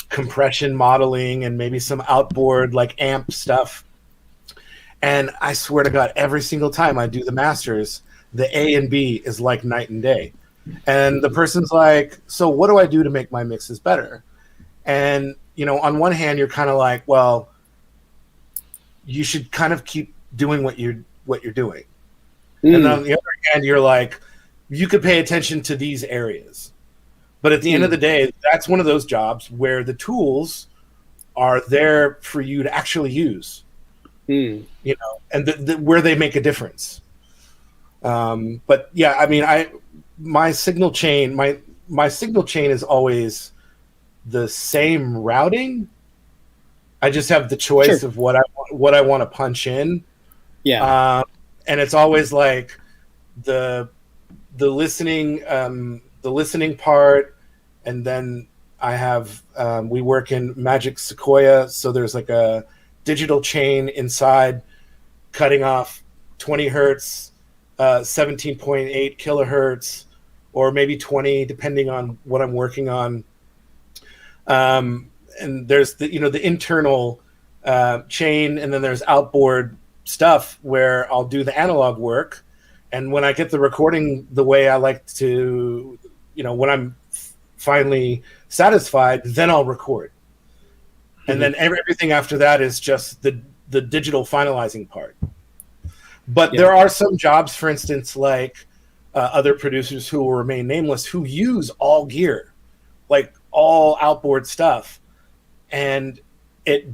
compression modeling, and maybe some outboard like amp stuff. And I swear to God, every single time I do the masters, the A and B is like night and day. And the person's like, so what do I do to make my mixes better? And, you know, on one hand, you're kind of like, well, you should kind of keep doing what you're doing. And on the other hand, you're like, you could pay attention to these areas. But at the end of the day, that's one of those jobs where the tools are there for you to actually use. You know, and where they make a difference. But yeah, I mean, my signal chain is always the same routing. I just have the choice of what I want to punch in. Yeah. And it's always like the listening part, and then I have we work in Magic Sequoia, so there's like a digital chain inside cutting off 20 hertz, 17.8 kilohertz, or maybe 20, depending on what I'm working on. And there's the internal chain, and then there's outboard stuff where I'll do the analog work. And when I get the recording the way I like to, when I'm finally satisfied, then I'll record. And then everything after that is just the digital finalizing part. But there are some jobs, for instance, like other producers who will remain nameless, who use all gear, like all outboard stuff. And it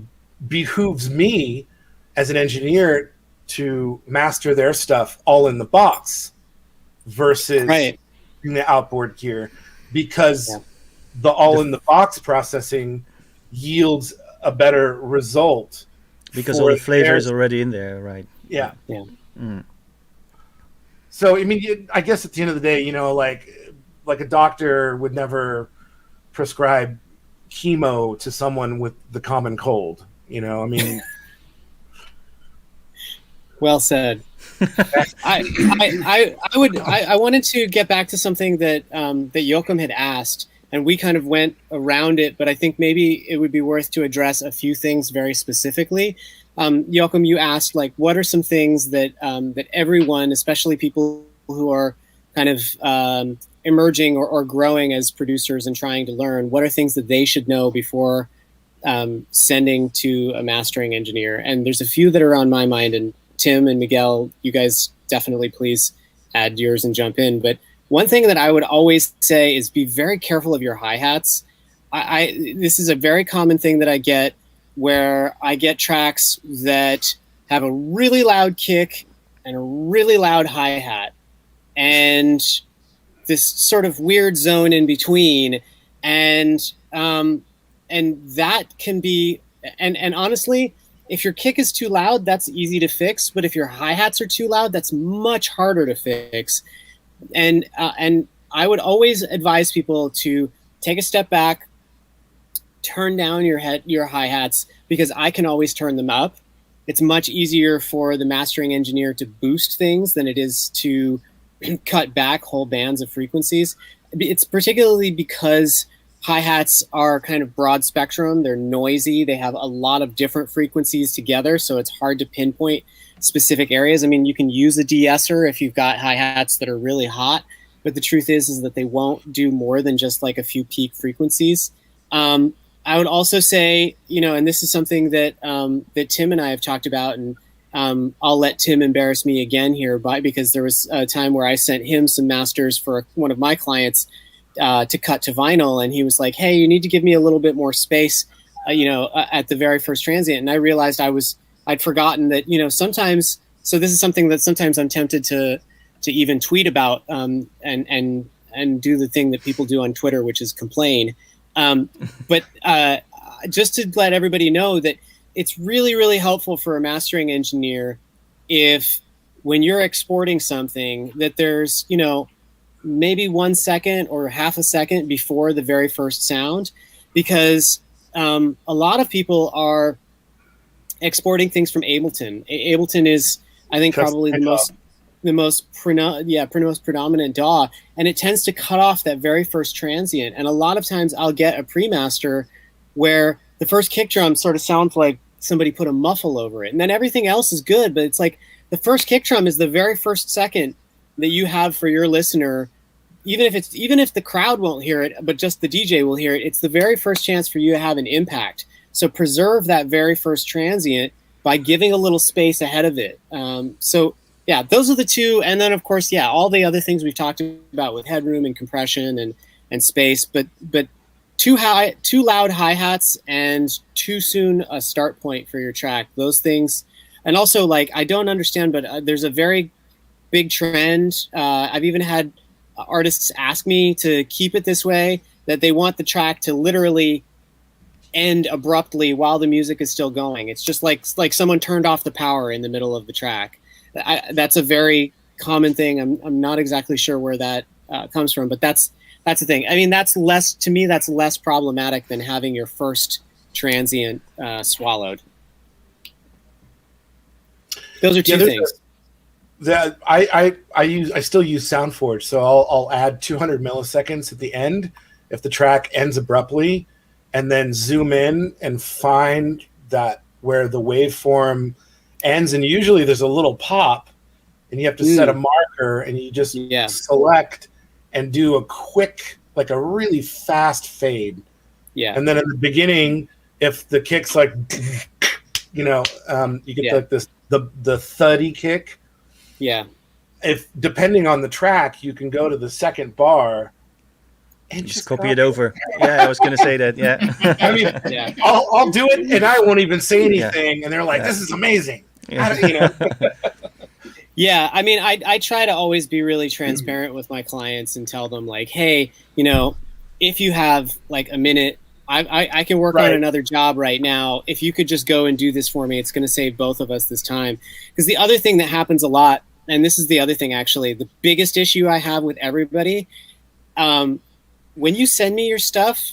behooves me as an engineer to master their stuff all in the box versus the outboard gear, because the all in the box processing yields a better result because all the flavor is already in there, right? Yeah. So I mean, I guess at the end of the day, like a doctor would never prescribe chemo to someone with the common cold. I mean. Well said. I wanted to get back to something that Joachim had asked, and we kind of went around it, but I think maybe it would be worth to address a few things very specifically. Joachim, you asked, like, what are some things that that everyone, especially people who are kind of emerging or growing as producers and trying to learn, what are things that they should know before sending to a mastering engineer? And there's a few that are on my mind, and Tim and Miguel, you guys definitely please add yours and jump in. But one thing that I would always say is be very careful of your hi-hats. This is a very common thing that I get, where I get tracks that have a really loud kick and a really loud hi-hat, and this sort of weird zone in between. And that can be, and honestly, if your kick is too loud, that's easy to fix. But if your hi-hats are too loud, that's much harder to fix. And I would always advise people to take a step back, turn down your hi-hats, because I can always turn them up. It's much easier for the mastering engineer to boost things than it is to cut back whole bands of frequencies. It's particularly because hi-hats are kind of broad spectrum. They're noisy. They have a lot of different frequencies together, so it's hard to pinpoint specific areas. I mean, you can use a de-esser if you've got hi-hats that are really hot, but the truth is that they won't do more than just like a few peak frequencies. I would also say, and this is something that that Tim and I have talked about, and I'll let Tim embarrass me again here, because there was a time where I sent him some masters for one of my clients to cut to vinyl, and he was like, "Hey, you need to give me a little bit more space, at the very first transient." And I realized I'd forgotten that, sometimes. So this is something that sometimes I'm tempted to even tweet about, and do the thing that people do on Twitter, which is complain. But just to let everybody know that it's really, really helpful for a mastering engineer if, when you're exporting something, that there's, maybe 1 second or half a second before the very first sound, because a lot of people are exporting things from Ableton. Ableton is, I think, probably the most predominant DAW, and it tends to cut off that very first transient. And a lot of times I'll get a pre-master where the first kick drum sort of sounds like somebody put a muffle over it, and then everything else is good, but it's like the first kick drum is the very first second that you have for your listener. Even if the crowd won't hear it, but just the DJ will hear it, it's the very first chance for you to have an impact. So preserve that very first transient by giving a little space ahead of it. So yeah, those are the two. And then of course, yeah, all the other things we've talked about with headroom and compression and space, but too loud hi-hats and too soon a start point for your track. Those things. And also, like, I don't understand, but there's a very big trend. I've even had artists ask me to keep it this way, that they want the track to literally end abruptly while the music is still going. It's just like someone turned off the power in the middle of the track. That's a very common thing. I'm not exactly sure where that comes from, but that's the thing. I mean, that's less problematic than having your first transient swallowed. Those are two things. That I still use SoundForge, so I'll add 200 milliseconds at the end if the track ends abruptly, and then zoom in and find that where the waveform ends, and usually there's a little pop, and you have to set a marker, and you just select and do a quick, like a really fast fade. Yeah. And then at the beginning, if the kick's like, you get like this the thuddy kick. Yeah. If depending on the track, you can go to the second bar and just copy it over. Yeah, I was going to say that. Yeah. I mean, I'll do it, and I won't even say anything, and they're like, "This is amazing." Yeah. Yeah, I mean, I try to always be really transparent with my clients and tell them, like, hey, if you have like a minute, I can work on another job right now. If you could just go and do this for me, it's going to save both of us this time. Because the other thing that happens a lot, and this is the other thing, actually, the biggest issue I have with everybody, when you send me your stuff,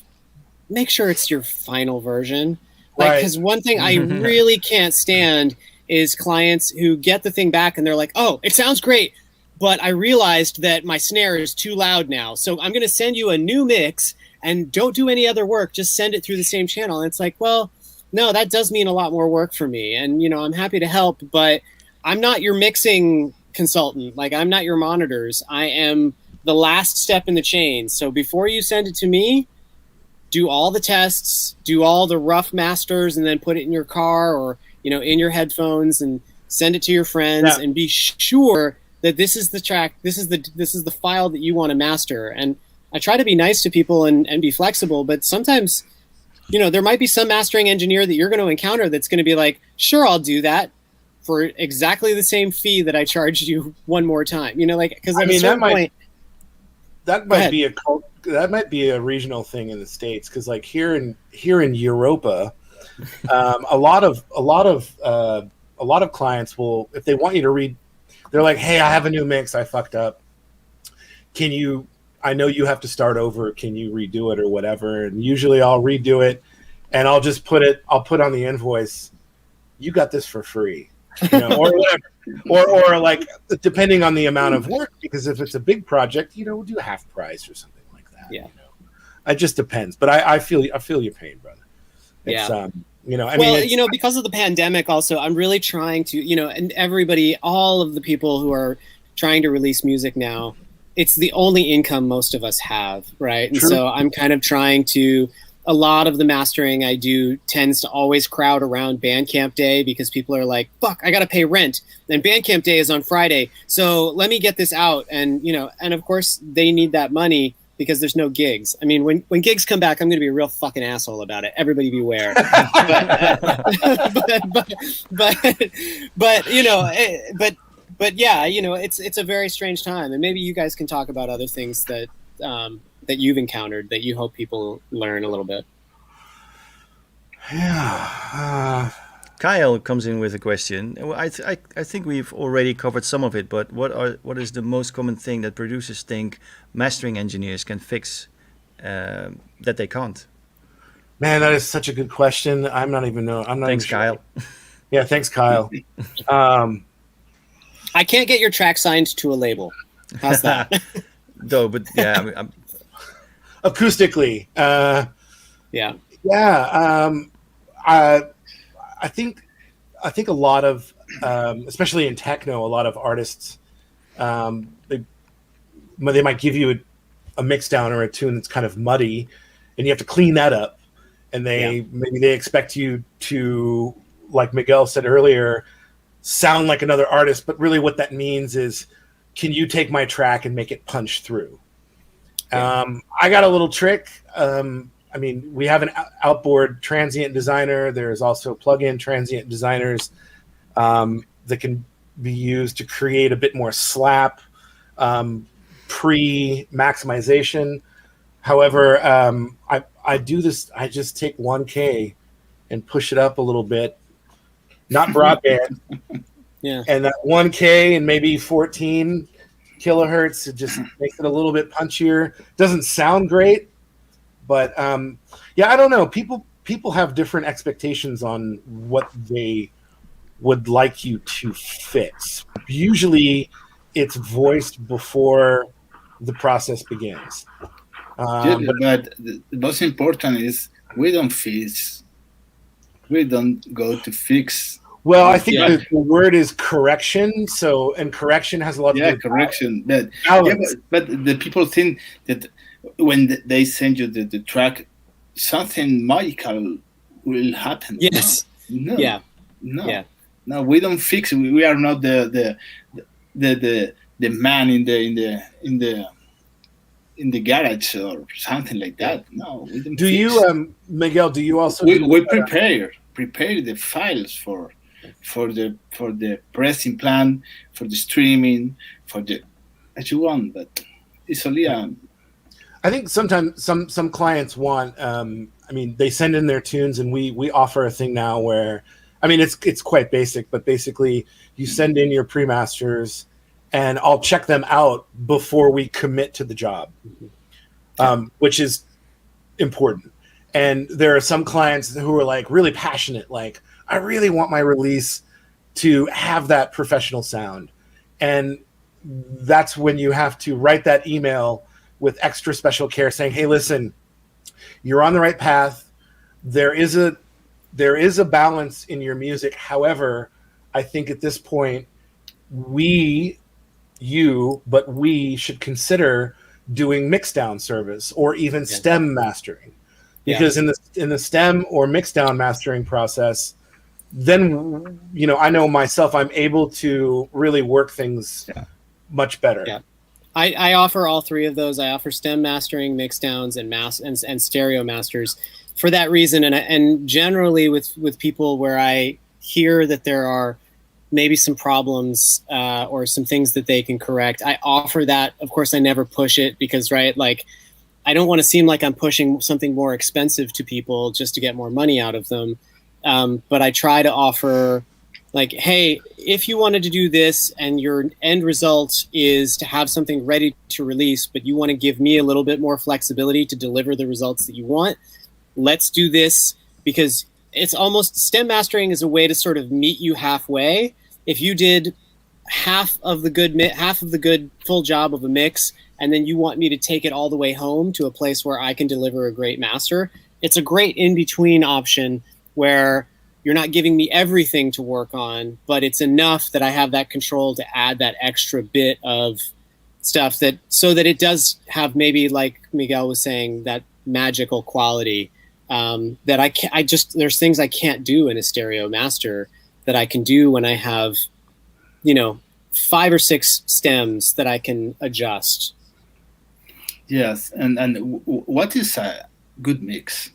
make sure it's your final version. Because one thing I really can't stand is clients who get the thing back and they're like, oh, it sounds great, but I realized that my snare is too loud now. So I'm going to send you a new mix and don't do any other work. Just send it through the same channel. And it's like, well, no, that does mean a lot more work for me. And, I'm happy to help, but I'm not your mixing consultant. Like, I'm not your monitors. I am the last step in the chain. So before you send it to me, do all the tests, do all the rough masters, and then put it in your car or, in your headphones and send it to your friends and be sure that this is the track, this is the file that you want to master. And I try to be nice to people and be flexible, but sometimes, there might be some mastering engineer that you're going to encounter that's going to be like, sure, I'll do that for exactly the same fee that I charged you one more time. Because at a certain point, that might be a regional thing in the States, because like here in Europa, a lot of clients will, if they want you to read, they're like, hey, I have a new mix, I fucked up. I know you have to start over, can you redo it or whatever? And usually I'll redo it and I'll put on the invoice, you got this for free, or whatever. Or like, depending on the amount of work, because if it's a big project, we'll do half price or something like that. Yeah. It just depends. But I feel your pain, brother. It's, because of the pandemic also, I'm really trying to, and everybody, all of the people who are trying to release music now, it's the only income most of us have, right? And so I'm kind of trying to, a lot of the mastering I do tends to always crowd around Bandcamp Day, because people are like, fuck, I got to pay rent. And Bandcamp Day is on Friday. So let me get this out. And, and of course they need that money because there's no gigs. I mean, when gigs come back, I'm going to be a real fucking asshole about it. Everybody beware. But yeah, it's a very strange time, and maybe you guys can talk about other things that that you've encountered that you hope people learn a little bit. Yeah. Kyle comes in with a question. I think we've already covered some of it, but what is the most common thing that producers think mastering engineers can fix that they can't? Man, that is such a good question. Thanks, Kyle. Yeah, thanks, Kyle. I can't get your track signed to a label. How's that? No, but yeah, I mean, Acoustically, Yeah. I think a lot of, especially in techno, a lot of artists, they might give you a mix down or a tune that's kind of muddy, and you have to clean that up. And maybe they expect you to, like Miguel said earlier, sound like another artist. But really, what that means is, can you take my track and make it punch through? Yeah. I got a little trick. I mean, we have an outboard transient designer. There's also plug-in transient designers that can be used to create a bit more slap pre-maximization. However, I do this. I just take 1K and push it up a little bit, not broadband. Yeah. And that 1K and maybe 14 kilohertz, it just makes it a little bit punchier. Doesn't sound great. But I don't know. People have different expectations on what they would like you to fix. Usually, it's voiced before the process begins. But the most important is we don't fix. We don't go to fix. Well, I think the word is correction. So, and correction has a lot to do with correction. But the people think that when they send you the track, something magical will happen. Yes. No. Yeah. No. Yeah. No, we don't fix it. We are not the man in the garage or something like that. No, we don't. Do you, Miguel? Do you also? We prepare the files for the pressing plan, for the streaming, for the as you want, but it's only I think sometimes some clients want. I mean, they send in their tunes, and we offer a thing now where, I mean, it's quite basic, but basically you send in your pre-masters, and I'll check them out before we commit to the job, which is important. And there are some clients who are like really passionate, like, I really want my release to have that professional sound. And that's when you have to write that email with extra special care saying, hey, listen, you're on the right path. There is a balance in your music. However, I think at this point, we should consider doing mixdown service or even stem mastering. Because in the stem or mixdown mastering process, then, I know myself, I'm able to really work things much better. Yeah. I offer all three of those. I offer stem mastering, mixdowns, and stereo masters for that reason. And generally with people where I hear that there are maybe some problems or some things that they can correct, I offer that. Of course, I never push it because, right, like, I don't want to seem like I'm pushing something more expensive to people just to get more money out of them. But I try to offer, like, hey, if you wanted to do this and your end result is to have something ready to release, but you want to give me a little bit more flexibility to deliver the results that you want, let's do this, because it's almost, stem mastering is a way to sort of meet you halfway. If you did half of the good full job of a mix, and then you want me to take it all the way home to a place where I can deliver a great master, it's a great in-between option where you're not giving me everything to work on, but it's enough that I have that control to add that extra bit of stuff so that it does have, maybe like Miguel was saying, that magical quality that there's things I can't do in a stereo master that I can do when I have, 5 or 6 stems that I can adjust. Yes, and what is a good mix?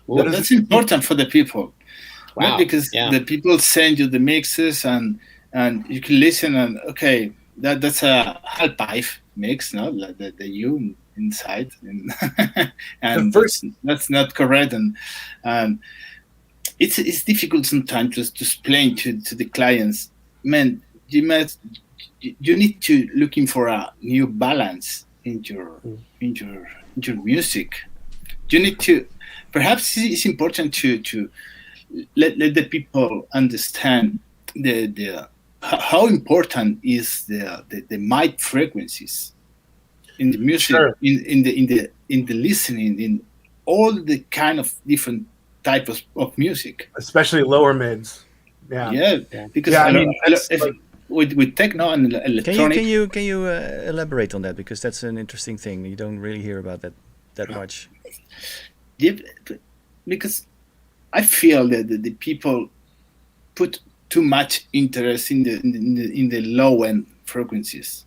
Well, that's important for the people. Wow. Not because the people send you the mixes and you can listen and okay, that's a half pipe mix, no, like the U inside, and that's not correct, and it's difficult sometimes just to explain to the clients, man, you need to looking for a new balance in your music. You need to, perhaps it's important to let the people understand the how important is the mic frequencies in the music, Sure. in the listening, in all the kind of different types of music. Especially lower mids. Yeah. Yeah, because Yeah, I mean, it's if, like- with techno and electronic, Can you elaborate on that, because that's an interesting thing. You don't really hear about that much. yeah, because I feel that the people put too much interest in the low end frequencies,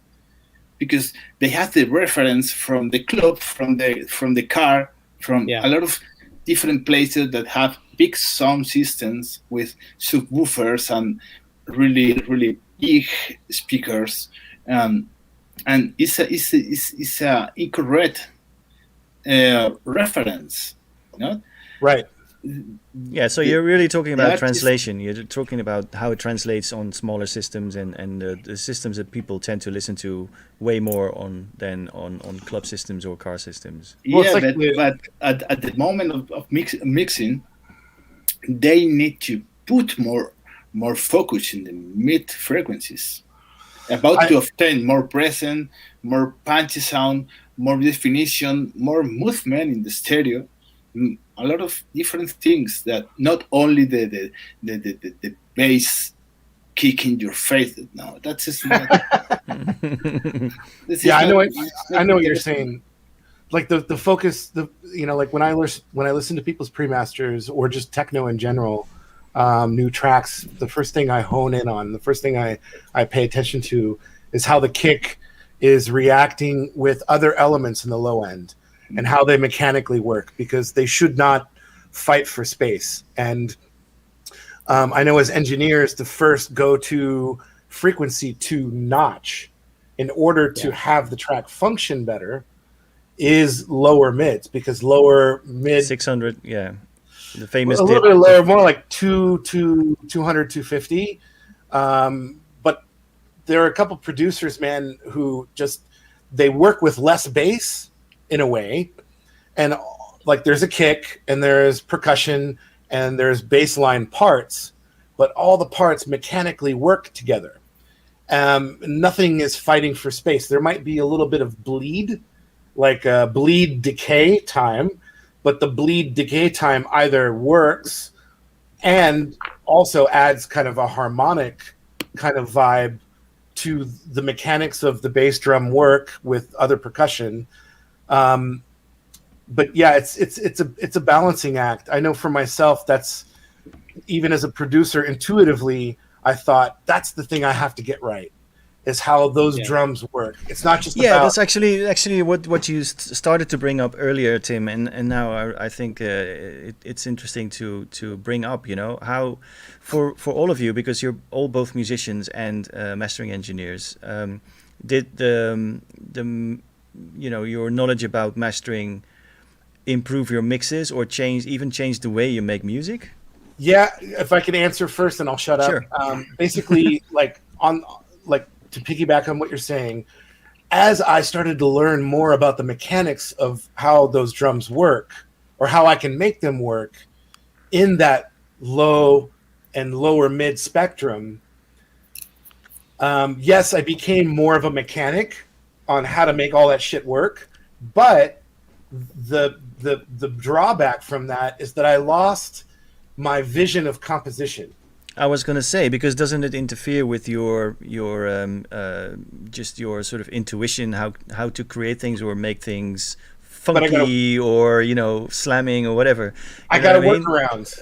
because they have the reference from the club, from the car, from Yeah. a lot of different places that have big sound systems with subwoofers and really big speakers, and it's a incorrect reference, you know? right. Yeah, so you're really talking about artist- translation. You're talking about how it translates on smaller systems and the systems that people tend to listen to way more than on club systems or car systems. Well, it's Yeah, like but at the moment of mixing, they need to put more focus in the mid frequencies, about to obtain more presence, more punchy sound, more definition, more movement in the stereo. A lot of different things, that not only the bass kick in your face. No, that's just not. This is Yeah, I not- know what it's not I know what you're interesting. saying. Like the focus, like when I listen to people's pre-masters or just techno in general, new tracks, the first thing I hone in on, the first thing I pay attention to is how the kick is reacting with other elements in the low end and how they mechanically work, because they should not fight for space. And I know as engineers, the first go-to frequency to notch in order to have the track function better is lower mids, because lower mid 600, yeah, the famous a little dip. bit lower, more like 200, 250. But there are a couple producers, man, who just they work with less bass in a way, and like there's a kick and there's percussion and there's bass line parts, but all the parts mechanically work together. Nothing is fighting for space. There might be a little bit of bleed, like a bleed decay time, but the bleed decay time either works and also adds kind of a harmonic kind of vibe to the mechanics of the bass drum work with other percussion. But yeah, it's a balancing act. I know for myself, that's, even as a producer, intuitively, I thought that's the thing I have to get right, is how those drums work. It's not just Yeah, about... that's actually what you started to bring up earlier, Tim, and now I think it's interesting to bring up. You know, how for all of you, because you're all both musicians and mastering engineers, did the your knowledge about mastering improve your mixes or change the way you make music? Yeah, if I can answer first, and I'll shut up. Sure. Basically, to piggyback on what you're saying, as I started to learn more about the mechanics of how those drums work, or how I can make them work in that low and lower mid spectrum, yes, I became more of a mechanic on how to make all that shit work. But the drawback from that is that I lost my vision of composition. I was going to say, because doesn't it interfere with your just your sort of intuition, how to create things or make things funky, or slamming or whatever? I got a workaround.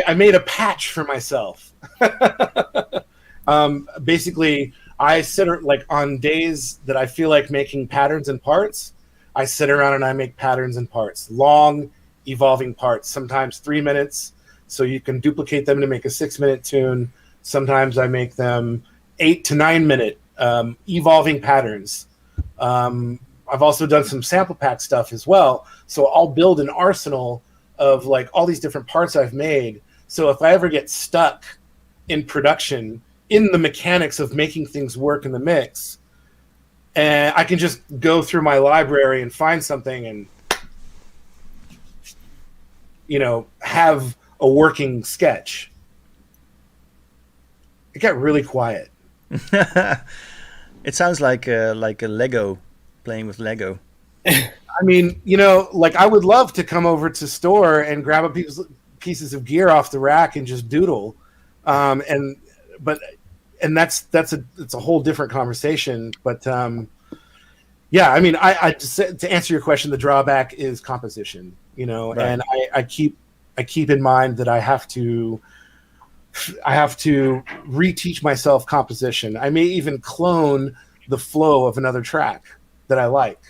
I made a patch for myself. Basically, I sit on days that I feel like making patterns and parts. I sit around and I make patterns and parts, long evolving parts, sometimes 3 minutes, so you can duplicate them to make a 6-minute tune. Sometimes I make them 8 to 9 minute evolving patterns. I've also done some sample pack stuff as well, so I'll build an arsenal of all these different parts I've made. So if I ever get stuck in production in the mechanics of making things work in the mix, and I can just go through my library and find something and have a working sketch. It got really quiet. It sounds like a Lego, playing with Lego. I mean, like I would love to come over to Stoor and grab a pieces of gear off the rack and just doodle, and it's a whole different conversation. But yeah, I mean, I just, to answer your question, the drawback is composition, right. And I keep in mind that I have to reteach myself composition. I may even clone the flow of another track that I like.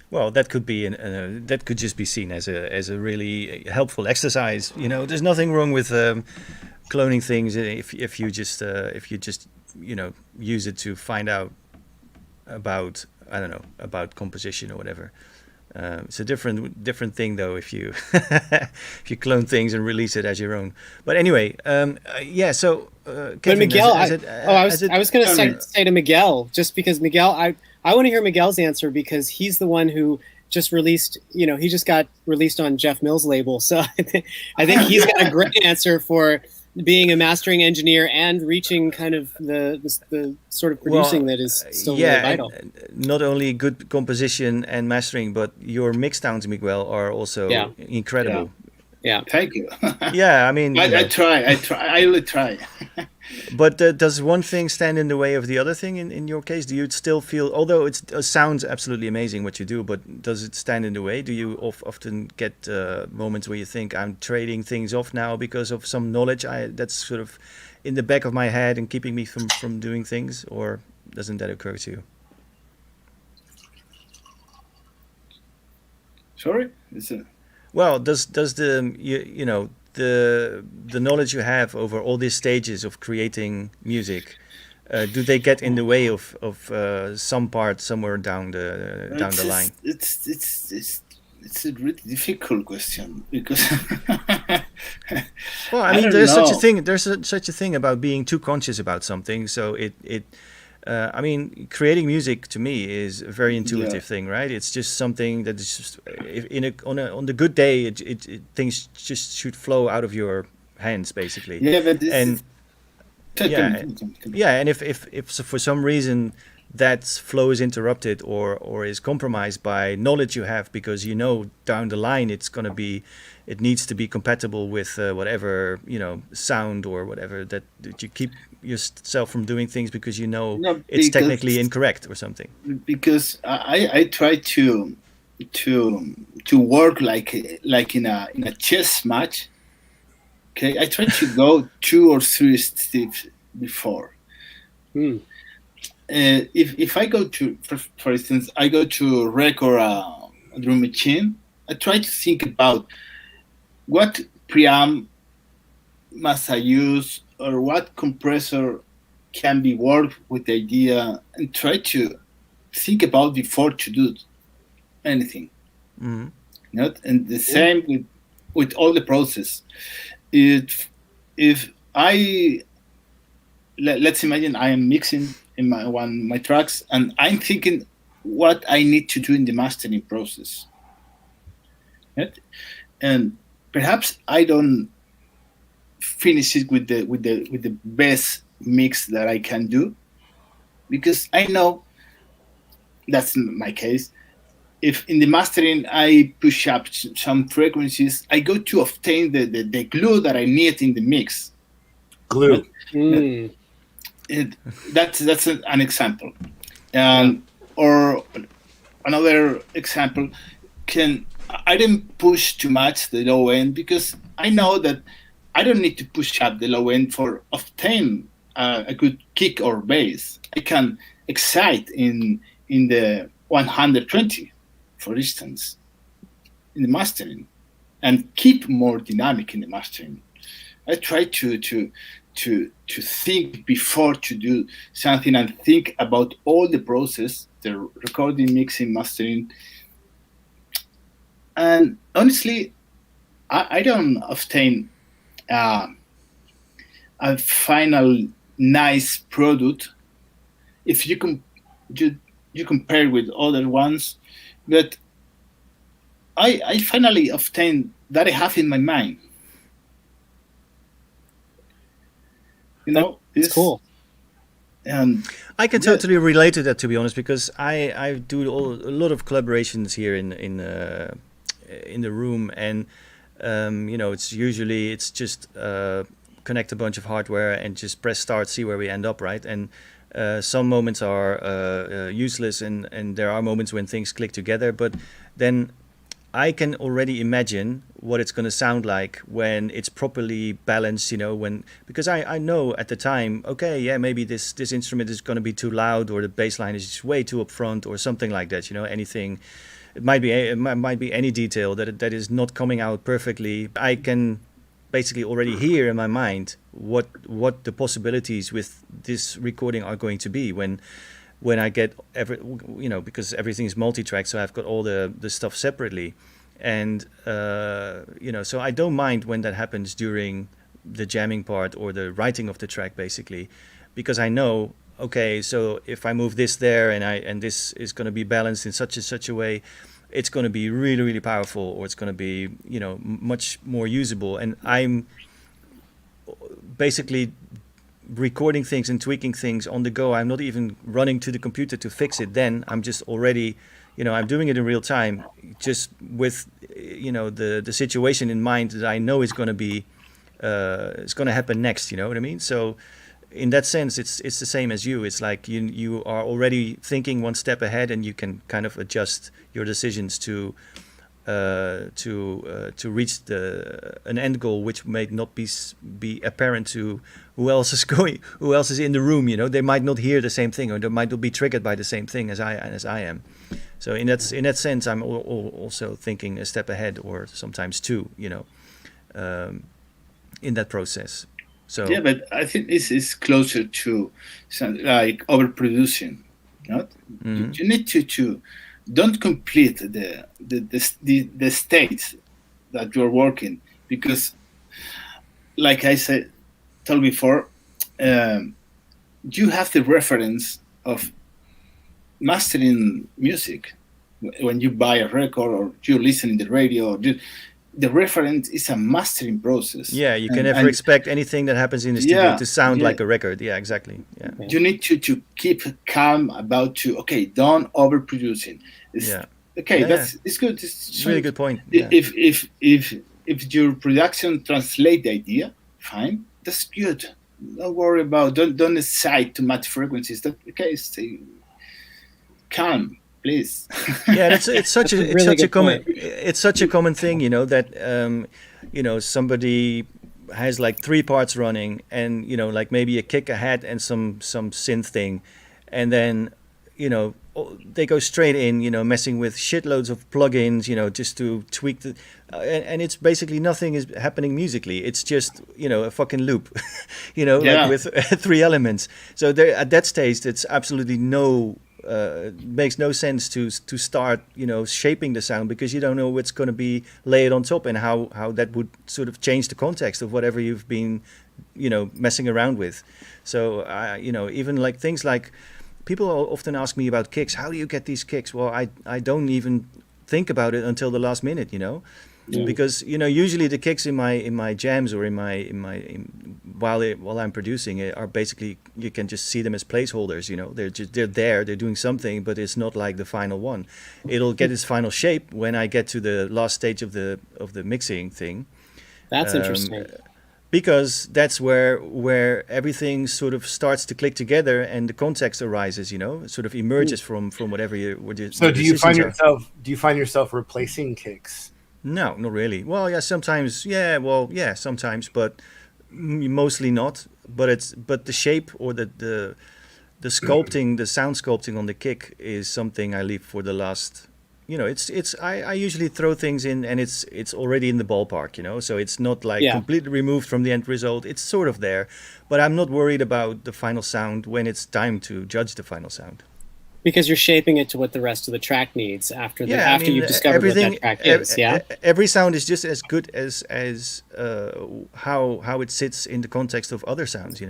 Well, that could be that could just be seen as a really helpful exercise. There's nothing wrong with cloning things if you just use it to find out about, I don't know, about composition or whatever. It's a different thing though if you if you clone things and release it as your own. But anyway, yeah. So Kevin, but Miguel, I was going to say to Miguel, just because Miguel, I want to hear Miguel's answer, because he's the one who just released. He just got released on Jeff Mills' label, so I think he's got a great answer for being a mastering engineer and reaching kind of the sort of producing that is still really vital. Not only good composition and mastering, but your mixdowns, Miguel, are also incredible. Yeah, thank you. Yeah, I mean, I really try. But does one thing stand in the way of the other thing in your case? Do you still feel, although it sounds absolutely amazing what you do, but does it stand in the way? Do you often get moments where you think, I'm trading things off now because of some knowledge that's sort of in the back of my head and keeping me from doing things, or doesn't that occur to you? Sorry? Well, does the the knowledge you have over all these stages of creating music, do they get in the way of some part somewhere down the line? It's a really difficult question, because well, I mean, there's such a thing. There's such a thing about being too conscious about something. So I mean, creating music to me is a very intuitive thing, right? It's just something that is just on the good day, things just should flow out of your hands, basically. Yeah, but and if for some reason that flow is interrupted or is compromised by knowledge you have, because down the line it needs to be compatible with whatever sound or whatever that you keep yourself from doing things because it's technically incorrect or something. Because I try to work like in a chess match. Okay, I try to go 2 or 3 steps before. If I go to, for instance, I go to record a drum machine, I try to think about what preamp must I use, or what compressor can be worked with the idea, and try to think about before to do anything. Mm-hmm. And the same with all the process. If let's imagine I am mixing in my tracks, and I'm thinking what I need to do in the mastering process, right? And perhaps I don't finish it with the best mix that I can do, because I know that's my case. If in the mastering I push up some frequencies, I go to obtain the glue that I need in the mix. Glue. Right? That's an example, or another example. I didn't push too much the low end, because I know that I don't need to push up the low end for obtain a good kick or bass. I can excite in the 120, for instance, in the mastering, and keep more dynamic in the mastering. I try to think before to do something, and think about all the process, the recording, mixing, mastering. And honestly, I don't obtain a final nice product if you compare with other ones, but I finally obtained that I have in my mind. You know, It's cool. And I can yeah. totally relate to that, to be honest, because I do a lot of collaborations here in the room, and it's usually just connect a bunch of hardware and just press start, see where we end up, right? And some moments are useless, and there are moments when things click together, but then I can already imagine what it's going to sound like when it's properly balanced, because I know at the time, okay, yeah, maybe this instrument is going to be too loud, or the bass line is just way too upfront, or something like that, anything. It might be any detail that is not coming out perfectly. I can basically already hear in my mind what the possibilities with this recording are going to be when I get because everything is multi-track, so I've got all the stuff separately, and so I don't mind when that happens during the jamming part or the writing of the track, basically, because I know, okay, so if I move this there and this is going to be balanced in such a way, it's going to be really, really powerful, or it's going to be much more usable, and I'm basically recording things and tweaking things on the go. I'm not even running to the computer to fix it. Then I'm just already, I'm doing it in real time, just with, the situation in mind that I know is going to be, it's going to happen next. You know what I mean? So, in that sense, it's the same as you. It's like you are already thinking one step ahead, and you can kind of adjust your decisions to reach an end goal, which may not be apparent to who else is in the room. They might not hear the same thing, or they might not be triggered by the same thing as I am. So in that sense, I'm also thinking a step ahead, or sometimes two. In that process. So yeah, but I think this is closer to like overproducing. Not you need to don't complete the states that you're working, because, like I told before, you have the reference of mastering music when you buy a record or you listen in the radio. The reference is a mastering process. Yeah, you can never expect anything that happens in the studio to sound like a record. Yeah, exactly. Yeah. You need to keep calm about don't overproducing. It's good. It's really good point. If your production translate the idea, fine, that's good. Don't worry about don't excite too much frequencies. Stay calm. Please. Yeah, it's such a common thing, that somebody has like 3 parts running, and like maybe a kick, a hat, and some synth thing, and then they go straight in, messing with shitloads of plugins, just to tweak the, and it's basically nothing is happening musically. It's just a fucking loop, like with 3 elements. So there at that stage, it's absolutely makes no sense to start shaping the sound, because you don't know what's going to be layered on top, and how that would sort of change the context of whatever you've been messing around with. So even like things like, people often ask me about kicks. How do you get these kicks? Well, I don't even think about it until the last minute, because usually the kicks in my jams or while I'm producing it are basically, you can just see them as placeholders. They're there, they're doing something, but it's not like the final one. It'll get its final shape when I get to the last stage of the mixing thing. That's interesting. Because that's where everything sort of starts to click together, and the context arises. It sort of emerges from whatever you. So do you find yourself replacing kicks? No, not really. Well, yeah, sometimes. Yeah, sometimes, but mostly not. But the shape or the sculpting, the sound sculpting on the kick is something I leave for the last. I usually throw things in, and it's already in the ballpark, so it's not like completely removed from the end result. It's sort of there, but I'm not worried about the final sound when it's time to judge the final sound. Because you're shaping it to what the rest of the track needs after you've discovered what that track is. Yeah. Every sound is just as good as how it sits in the context of other sounds.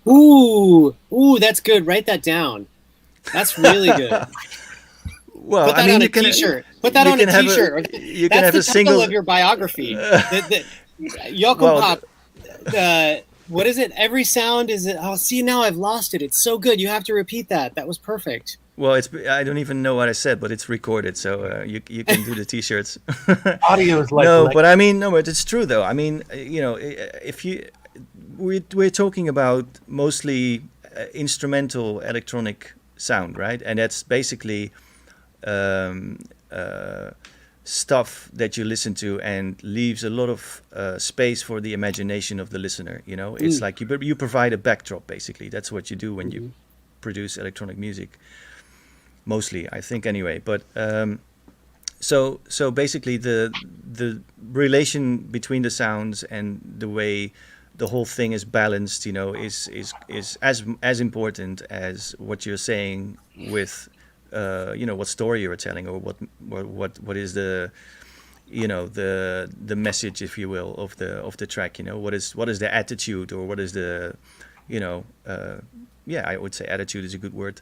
Ooh, that's good. Write that down. That's really good. Well, Put that on a T-shirt. Put that on a T-shirt. You can have That's a the title single of your biography. Jochen Pop. What is it? Every sound is it? Oh, see, now I've lost it. It's so good. You have to repeat that. That was perfect. Well, I don't even know what I said, but it's recorded, so you can do the T-shirts. Audio is like but it's true though. I mean, if we're talking about mostly instrumental electronic sound, right? And that's basically stuff that you listen to and leaves a lot of space for the imagination of the listener. It's like you provide a backdrop, basically. That's what you do when you produce electronic music, mostly, I think, anyway. But so basically the relation between the sounds and the way the whole thing is balanced, is as important as what you're saying with what story you're telling, or what is the the message, if you will, of the track. What is the attitude, or what is the I would say attitude is a good word.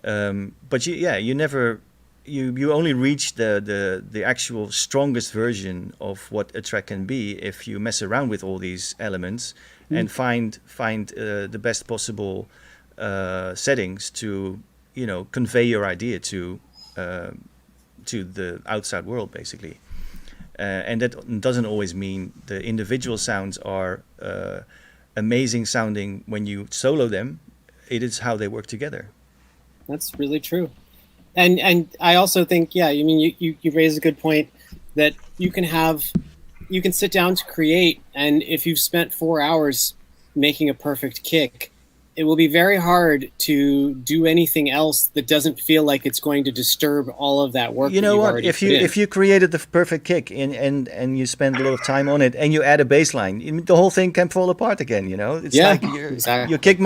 But you never you only reach the actual strongest version of what a track can be if you mess around with all these elements and find the best possible settings to convey your idea to the outside world, basically. And that doesn't always mean the individual sounds are amazing sounding when you solo them. It is how they work together. That's really true. And I also think, you raise a good point that you can sit down to create, and if you've spent 4 hours making a perfect kick, it will be very hard to do anything else that doesn't feel like it's going to disturb all of that work. You know what? If you created the perfect kick and you spend a lot of time on it, and you add a bass line, the whole thing can fall apart again. It's like exactly. Your kick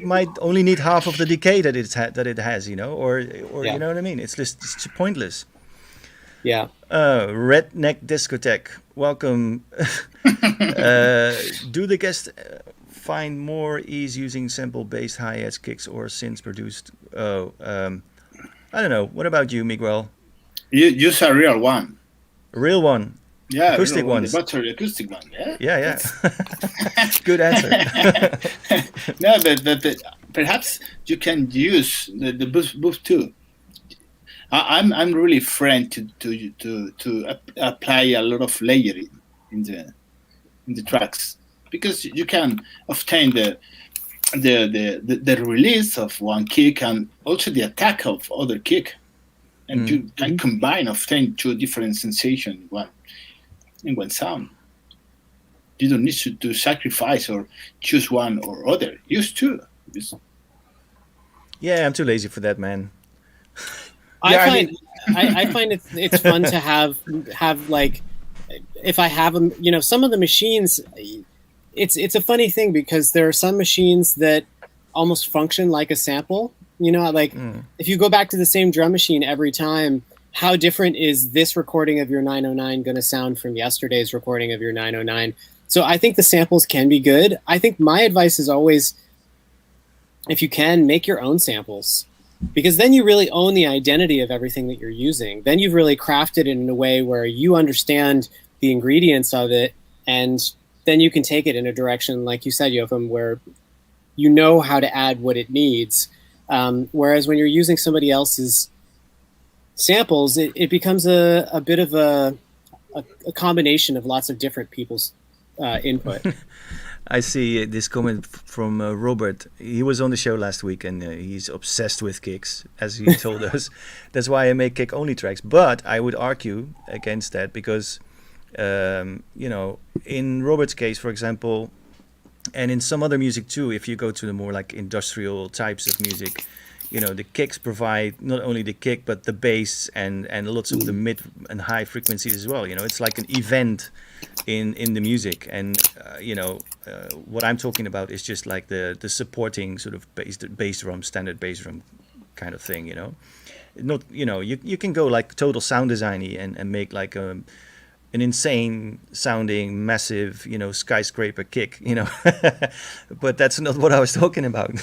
might only need half of the decay that it has. Or you know what I mean? It's just pointless. Yeah. Redneck Discotheque, welcome. Do the guests find more ease using sample-based hi-hats, kicks, or synths produced? I don't know. What about you, Miguel? You use a real one. A real one? Yeah, acoustic ones. The battery acoustic one. Yeah. Yeah. Good answer. No, but perhaps you can use the boost too. I'm really friend to apply a lot of layering in the tracks, because you can obtain the release of one kick and also the attack of other kick, and you can obtain two different sensations in one sound. You don't need to sacrifice or choose one or other. Use two. Yeah, I'm too lazy for that, man. I find it's fun to have like, if I have them, some of the machines, it's a funny thing, because there are some machines that almost function like a sample. If you go back to the same drum machine every time, how different is this recording of your 909 going to sound from yesterday's recording of your 909? So I think the samples can be good. I think my advice is always, if you can, make your own samples, because then you really own the identity of everything that you're using. Then you've really crafted it in a way where you understand the ingredients of it, and then you can take it in a direction, like you said, Joachim, where you know how to add what it needs. Whereas when you're using somebody else's samples, it becomes a bit of a combination of lots of different people's input. I see this comment from Robert. He was on the show last week, and he's obsessed with kicks, as he told us. That's why I make kick-only tracks. But I would argue against that, because, in Robert's case, for example, and in some other music too, if you go to the more like industrial types of music, the kicks provide not only the kick, but the bass and lots of the mid and high frequencies as well. It's like an event in the music. And, what I'm talking about is just like the supporting sort of bass drum, standard bass drum kind of thing, Not, you can go like total sound designy and make like an insane sounding, massive, skyscraper kick, but that's not what I was talking about.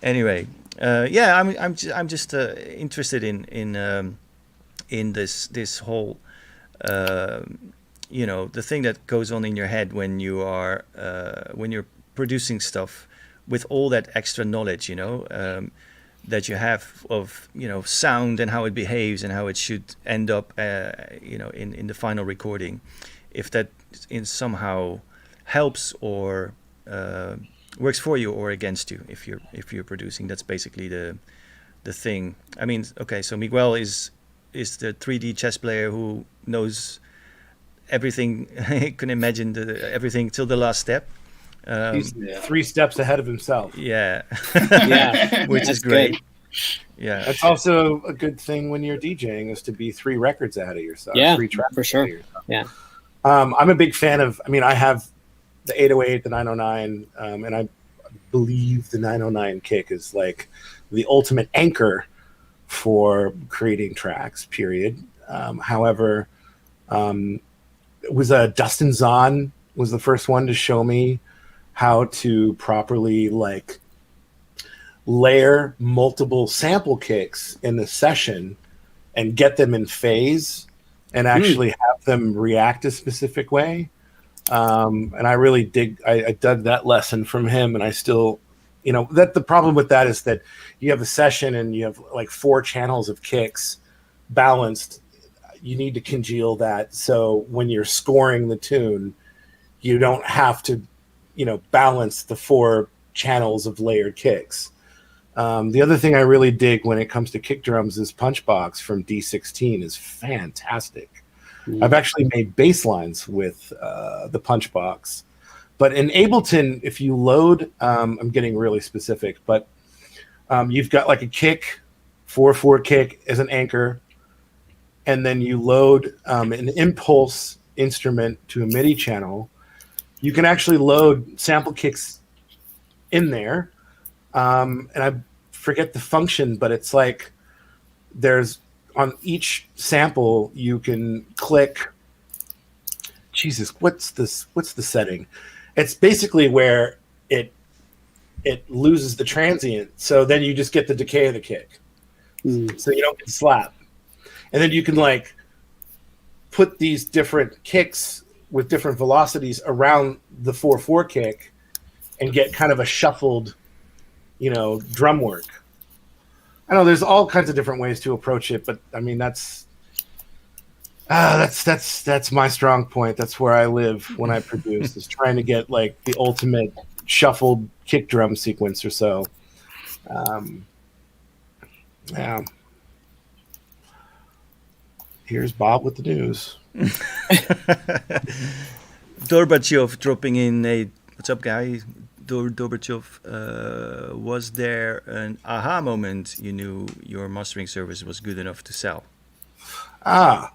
Anyway, Yeah, I'm just interested in this whole the thing that goes on in your head when you're producing stuff with all that extra knowledge, that you have of sound and how it behaves and how it should end up in the final recording. If that in somehow helps or works for you or against you if you're producing, that's basically the thing. I mean, okay, so Miguel is the 3D chess player who knows everything. He can imagine everything till the last step. He's 3 steps ahead of himself. Yeah. Yeah, Which is great. Good. Yeah. That's also a good thing when you're DJing, is to be 3 records ahead of yourself. Yeah, 3 tracks for sure. Yeah. I'm a big fan of, I have the 808, the 909, and I believe the 909 kick is like the ultimate anchor for creating tracks, period. However, it was Dustin Zahn was the first one to show me how to properly layer multiple sample kicks in the session and get them in phase and actually have them react a specific way. And I really I dug that lesson from him, and I still, that the problem with that is that you have a session and you have 4 channels of kicks balanced. You need to congeal that. So when you're scoring the tune, you don't have to, balance the 4 channels of layered kicks. The other thing I really dig when it comes to kick drums is Punchbox from D16 is fantastic. I've actually made bass lines with the Punchbox. But in Ableton, if you load, I'm getting really specific, but you've got a kick, 4/4 kick as an anchor, and then you load an impulse instrument to a MIDI channel. You can actually load sample kicks in there. And I forget the function, but it's there's on each sample you can click. Jesus, what's the setting? It's basically where it loses the transient, so then you just get the decay of the kick, so you don't get slap. And then you can put these different kicks with different velocities around the 4/4 kick and get kind of a shuffled drum work. I know there's all kinds of different ways to approach it, but I mean that's my strong point. That's where I live when I produce, is trying to get the ultimate shuffled kick drum sequence or so. Yeah. Here's Bob with the news. Dorbachev dropping in a what's up, guy? Dorbachev, was there an aha moment you knew your mastering service was good enough to sell? Do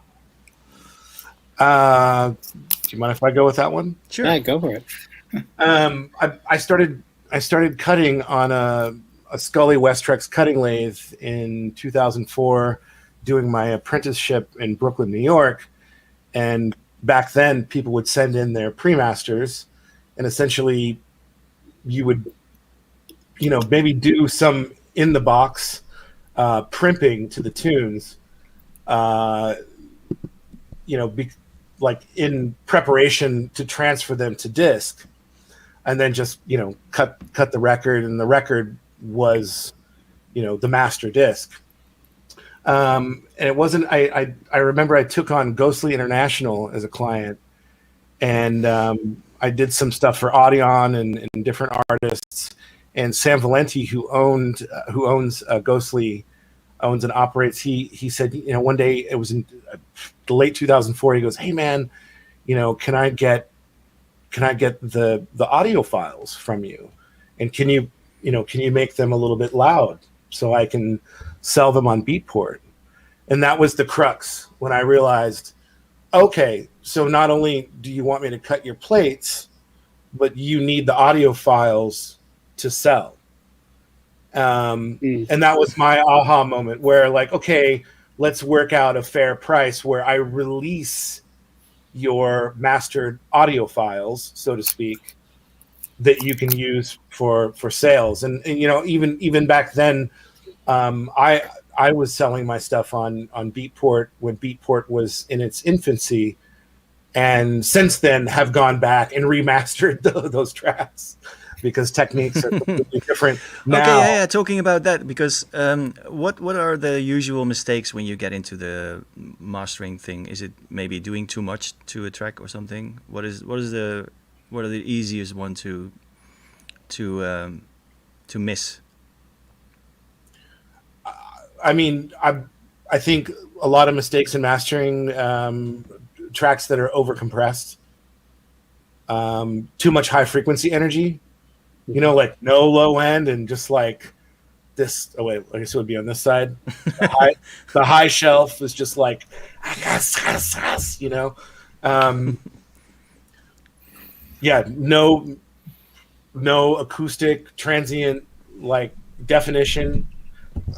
you mind if I go with that one? Sure. Yeah, go for it. I started cutting on a Scully Westrex cutting lathe in 2004, doing my apprenticeship in Brooklyn, New York. And back then, people would send in their pre-masters, and essentially you would, maybe do some in the box primping to the tunes, in preparation to transfer them to disc, and then just, cut the record, and the record was, the master disc. And it wasn't, I remember I took on Ghostly International as a client, and I did some stuff for Audion and different artists. And Sam Valenti, who owns Ghostly, owns and operates. He said, one day, it was in the late 2004. He goes, "Hey man, can I get the audio files from you, and can you make them a little bit loud so I can sell them on Beatport?" And that was the crux when I realized, okay, so not only do you want me to cut your plates, but you need the audio files to sell. And that was my aha moment, where okay, let's work out a fair price where I release your mastered audio files, so to speak, that you can use for sales. And you know, even back then, I was selling my stuff on Beatport when Beatport was in its infancy, and since then have gone back and remastered those tracks because techniques are completely different now. Okay, yeah, talking about that, because what are the usual mistakes when you get into the mastering thing? Is it maybe doing too much to a track or something? What are the easiest one to miss? I mean, I think a lot of mistakes in mastering, tracks that are overcompressed, too much high frequency energy, you know, like no low end and just like this. Oh wait, I guess it would be on this side. The high shelf is just like, you know, yeah, no acoustic transient like definition.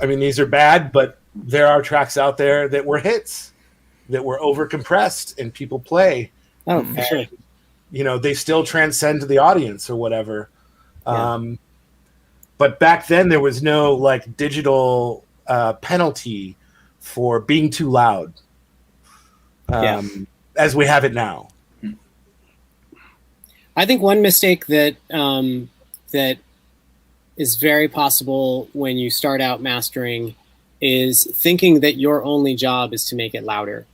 I mean, these are bad, but there are tracks out there that were hits, that were overcompressed, and people play. Oh, for sure. You know, they still transcend to the audience or whatever. Yeah. But back then, there was no like digital penalty for being too loud, as we have it now. I think one mistake that that is very possible when you start out mastering is thinking that your only job is to make it louder,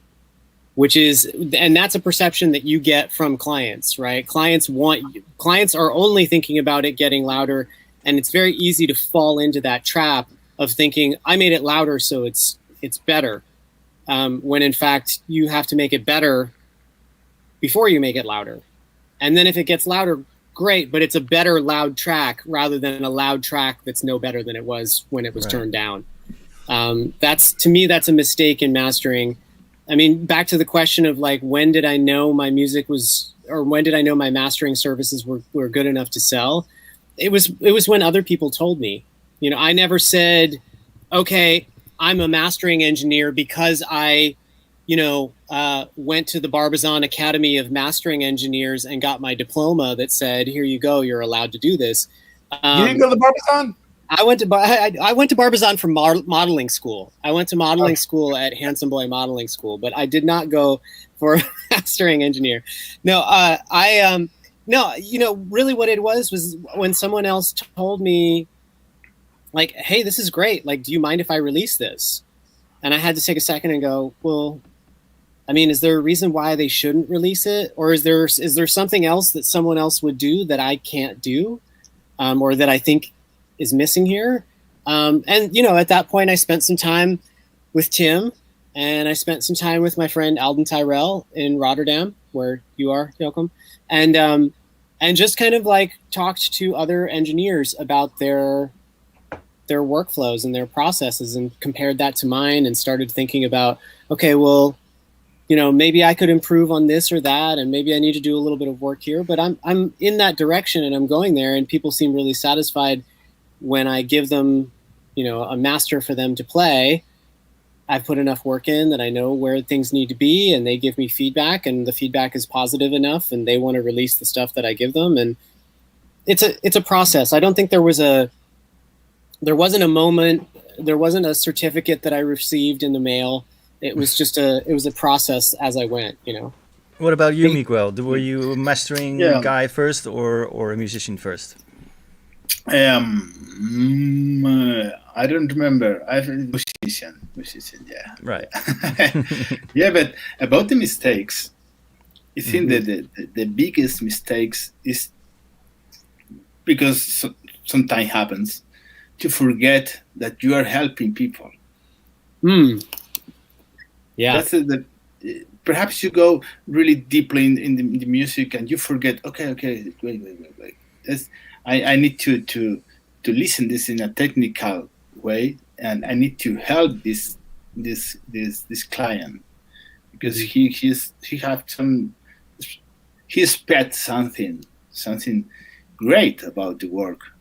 and that's a perception that you get from clients, right? Clients are only thinking about it getting louder, and it's very easy to fall into that trap of thinking I made it louder, so it's better. When in fact you have to make it better before you make it louder. And then if it gets louder, great, but it's a better loud track rather than a loud track that's no better than it was when it was turned down. To me, that's a mistake in mastering. I mean, back to the question of like, when did I know my music was, or when did I know my mastering services were good enough to sell? It was when other people told me. You know, I never said, okay, I'm a mastering engineer because I went to the Barbizon Academy of Mastering Engineers and got my diploma that said, here you go, you're allowed to do this. You didn't go to the Barbizon? I went to Barbizon for modeling school. I went to modeling school at Handsome Boy Modeling School, but I did not go for mastering engineer. No, really what it was when someone else told me, like, hey, this is great. Like, do you mind if I release this? And I had to take a second and go, well, I mean, is there a reason why they shouldn't release it? Or is there something else that someone else would do that I can't do, or that I think is missing here? And, at that point, I spent some time with Tim, and I spent some time with my friend Alden Tyrell in Rotterdam, where you are, Joachim, and just kind of like talked to other engineers about their workflows and their processes and compared that to mine and started thinking about, okay, well, maybe I could improve on this or that, and maybe I need to do a little bit of work here, but I'm in that direction and I'm going there, and people seem really satisfied when I give them, a master for them to play. I've put enough work in that I know where things need to be, and they give me feedback, and the feedback is positive enough, and they want to release the stuff that I give them. And it's a process. I don't think there wasn't a moment, there wasn't a certificate that I received in the mail. It was just a process as I went, What about you, Miguel? Were you a mastering guy first or a musician first? I don't remember. I'm a musician, yeah. Right. Yeah, but about the mistakes, I think that the biggest mistakes is because sometimes happens to forget that you are helping people. Yeah, that's perhaps you go really deeply in the music and you forget. Okay, wait. I need to listen this in a technical way, and I need to help this client because he expects something great about the work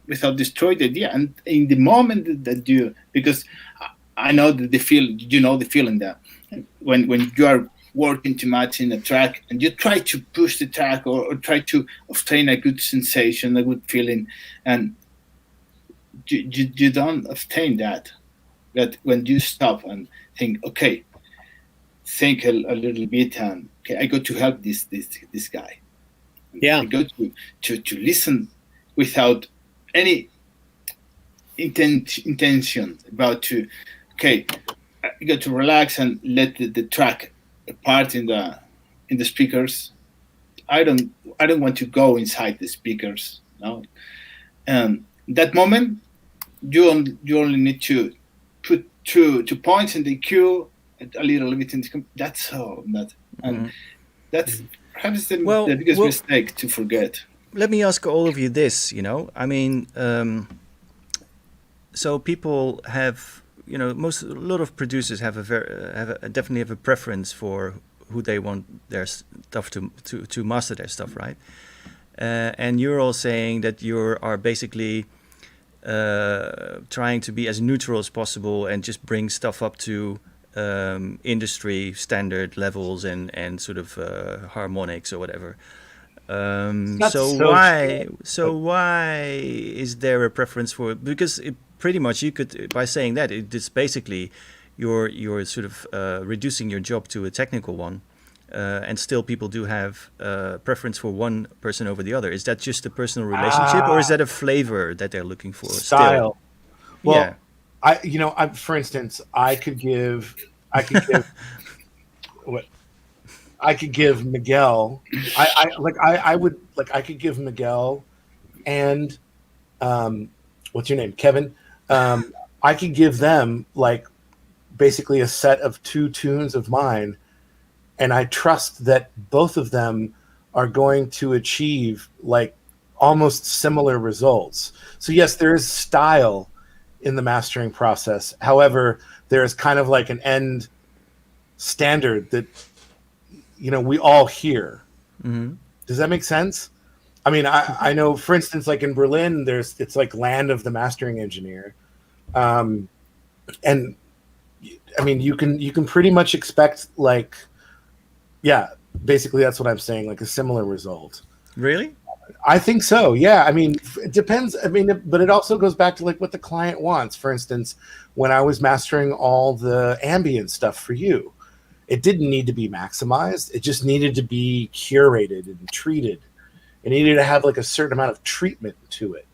without destroy the idea. And in the moment that you, because I know that the feeling that when you are working too much in a track, and you try to push the track or try to obtain a good sensation, a good feeling, and you don't obtain that. That when you stop and think, okay, think a little bit, and okay, I got to help this guy. Yeah. I got to listen without any intention about to, okay, I got to relax and let the track part in the speakers. I don't want to go inside the speakers. No, that moment you only need to put two points in the EQ, a little bit in the, that's all. That's perhaps the biggest mistake to forget. Let me ask all of you this. I mean, so people have, a lot of producers have definitely have a preference for who they want their stuff to master their stuff, right? And you're all saying that you are basically trying to be as neutral as possible and just bring stuff up to industry standard levels and sort of harmonics or whatever. Why is there a preference for it? Because pretty much you could, by saying that, it's basically you're sort of reducing your job to a technical one, and still people do have preference for one person over the other. Is that just a personal relationship, or is that a flavor that they're looking for? Style. Still? Well, yeah. For instance, I could give what I could give Miguel. I could give Miguel and what's your name, Kevin? I could give them like basically a set of 2 tunes of mine, and I trust that both of them are going to achieve like almost similar results. So yes, there is style in the mastering process. However, there is kind of like an end standard that we all hear. Mm-hmm. Does that make sense? I mean, I know, for instance, like in Berlin, it's like land of the mastering engineer, and I mean, you can pretty much expect like, yeah, basically that's what I'm saying, like a similar result. Really? I think so. Yeah. I mean, it depends. I mean, but it also goes back to like what the client wants. For instance, when I was mastering all the ambient stuff for you, it didn't need to be maximized. It just needed to be curated and treated. It needed to have like a certain amount of treatment to it.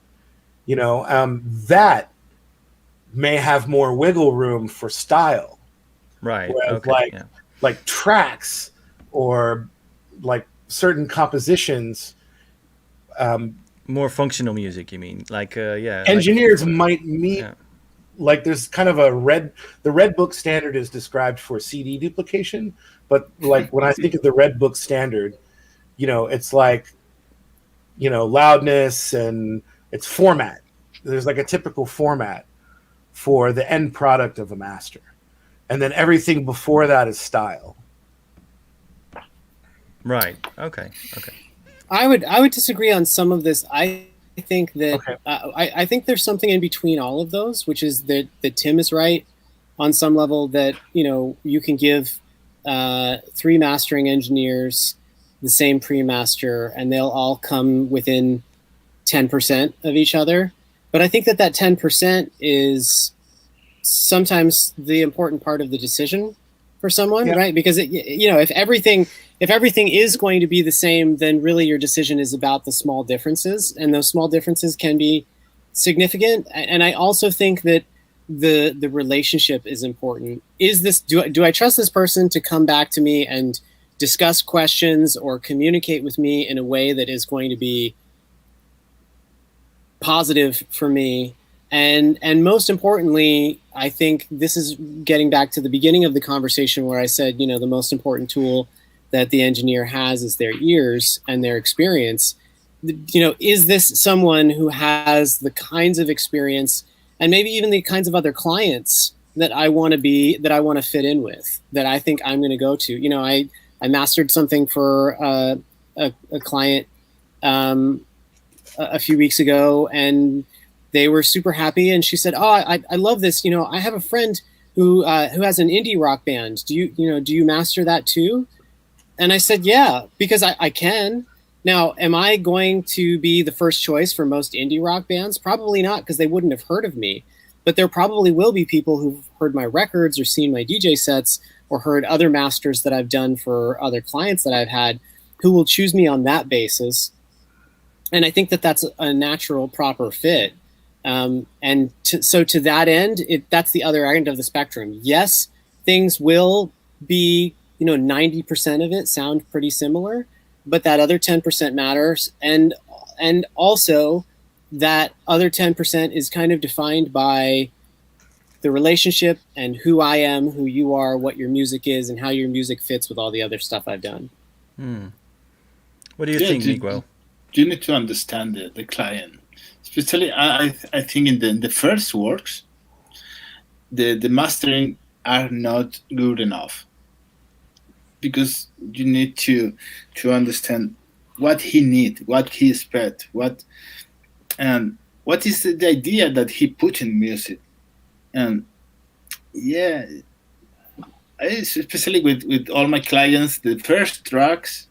That may have more wiggle room for style. Right. Whereas Okay. like tracks or like certain compositions. More functional music, you mean? Like, yeah. Engineers might meet. Yeah. Like there's kind of the Red Book standard is described for CD duplication, but like when I think of the Red Book standard, it's like, loudness and it's format. There's like a typical format for the end product of a master. And then everything before that is style. Right. Okay. I would disagree on some of this. I think that I think there's something in between all of those, which is that Tim is right on some level that you can give 3 mastering engineers the same pre-master and they'll all come within 10% of each other. But I think that 10% is sometimes the important part of the decision for someone, right? Because if everything is going to be the same, then really your decision is about the small differences, and those small differences can be significant. And I also think that the relationship is important. Is this do I trust this person to come back to me and discuss questions or communicate with me in a way that is going to be positive for me? And most importantly, I think this is getting back to the beginning of the conversation where I said, the most important tool that the engineer has is their ears and their experience. Is this someone who has the kinds of experience and maybe even the kinds of other clients that I want to fit in with, that I think I'm going to go to? I mastered something for a client a few weeks ago, and they were super happy. And she said, "Oh, I love this. I have a friend who has an indie rock band. Do you master that too?" And I said, yeah, because I can. Now, am I going to be the first choice for most indie rock bands? Probably not, because they wouldn't have heard of me. But there probably will be people who've heard my records or seen my DJ sets or heard other masters that I've done for other clients that I've had who will choose me on that basis. And I think that that's a natural, proper fit. So to that end, that's the other end of the spectrum. Yes, things will be, 90% of it sound pretty similar, but that other 10% matters. And also that other 10% is kind of defined by the relationship and who I am, who you are, what your music is, and how your music fits with all the other stuff I've done. What do you think, Miguel? You need to understand the client. Especially, I think in the first works, the mastering are not good enough, because you need to understand what he need, what he expect, what is the idea that he put in music. And yeah, especially with all my clients, the first tracks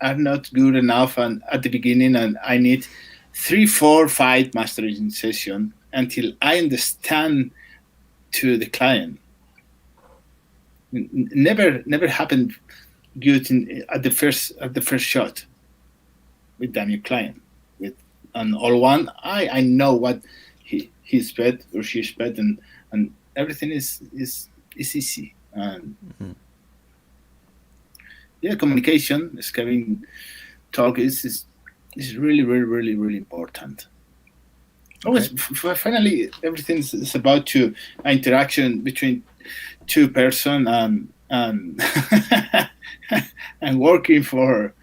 are not good enough, and at the beginning, and I need 3, 4, 5 mastering session until I understand to the client. Never happened good at the first shot with the new client. With an all one, I know what he expect or she expect, and everything is easy. And communication, Kevin talk is really, really, really, really important. Always, finally, everything is about interaction between two person and and working for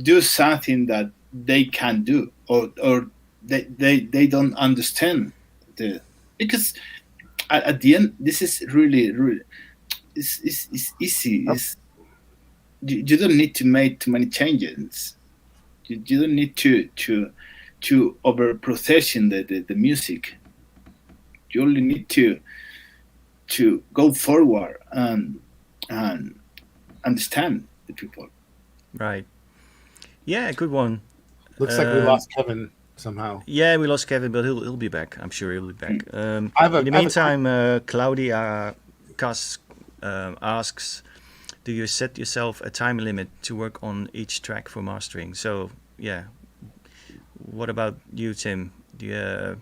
do something that they can do, or they don't understand because at the end this is really it's easy. You don't need to make too many changes. You don't need to over processing the music. You only need to go forward and understand the people. Right. Yeah, good one. Looks like we lost Kevin somehow. Yeah, we lost Kevin, but he'll be back. I'm sure he'll be back. In the meantime, Claudia asks, do you set yourself a time limit to work on each track for mastering? So, yeah. What about you, Tim? Do you...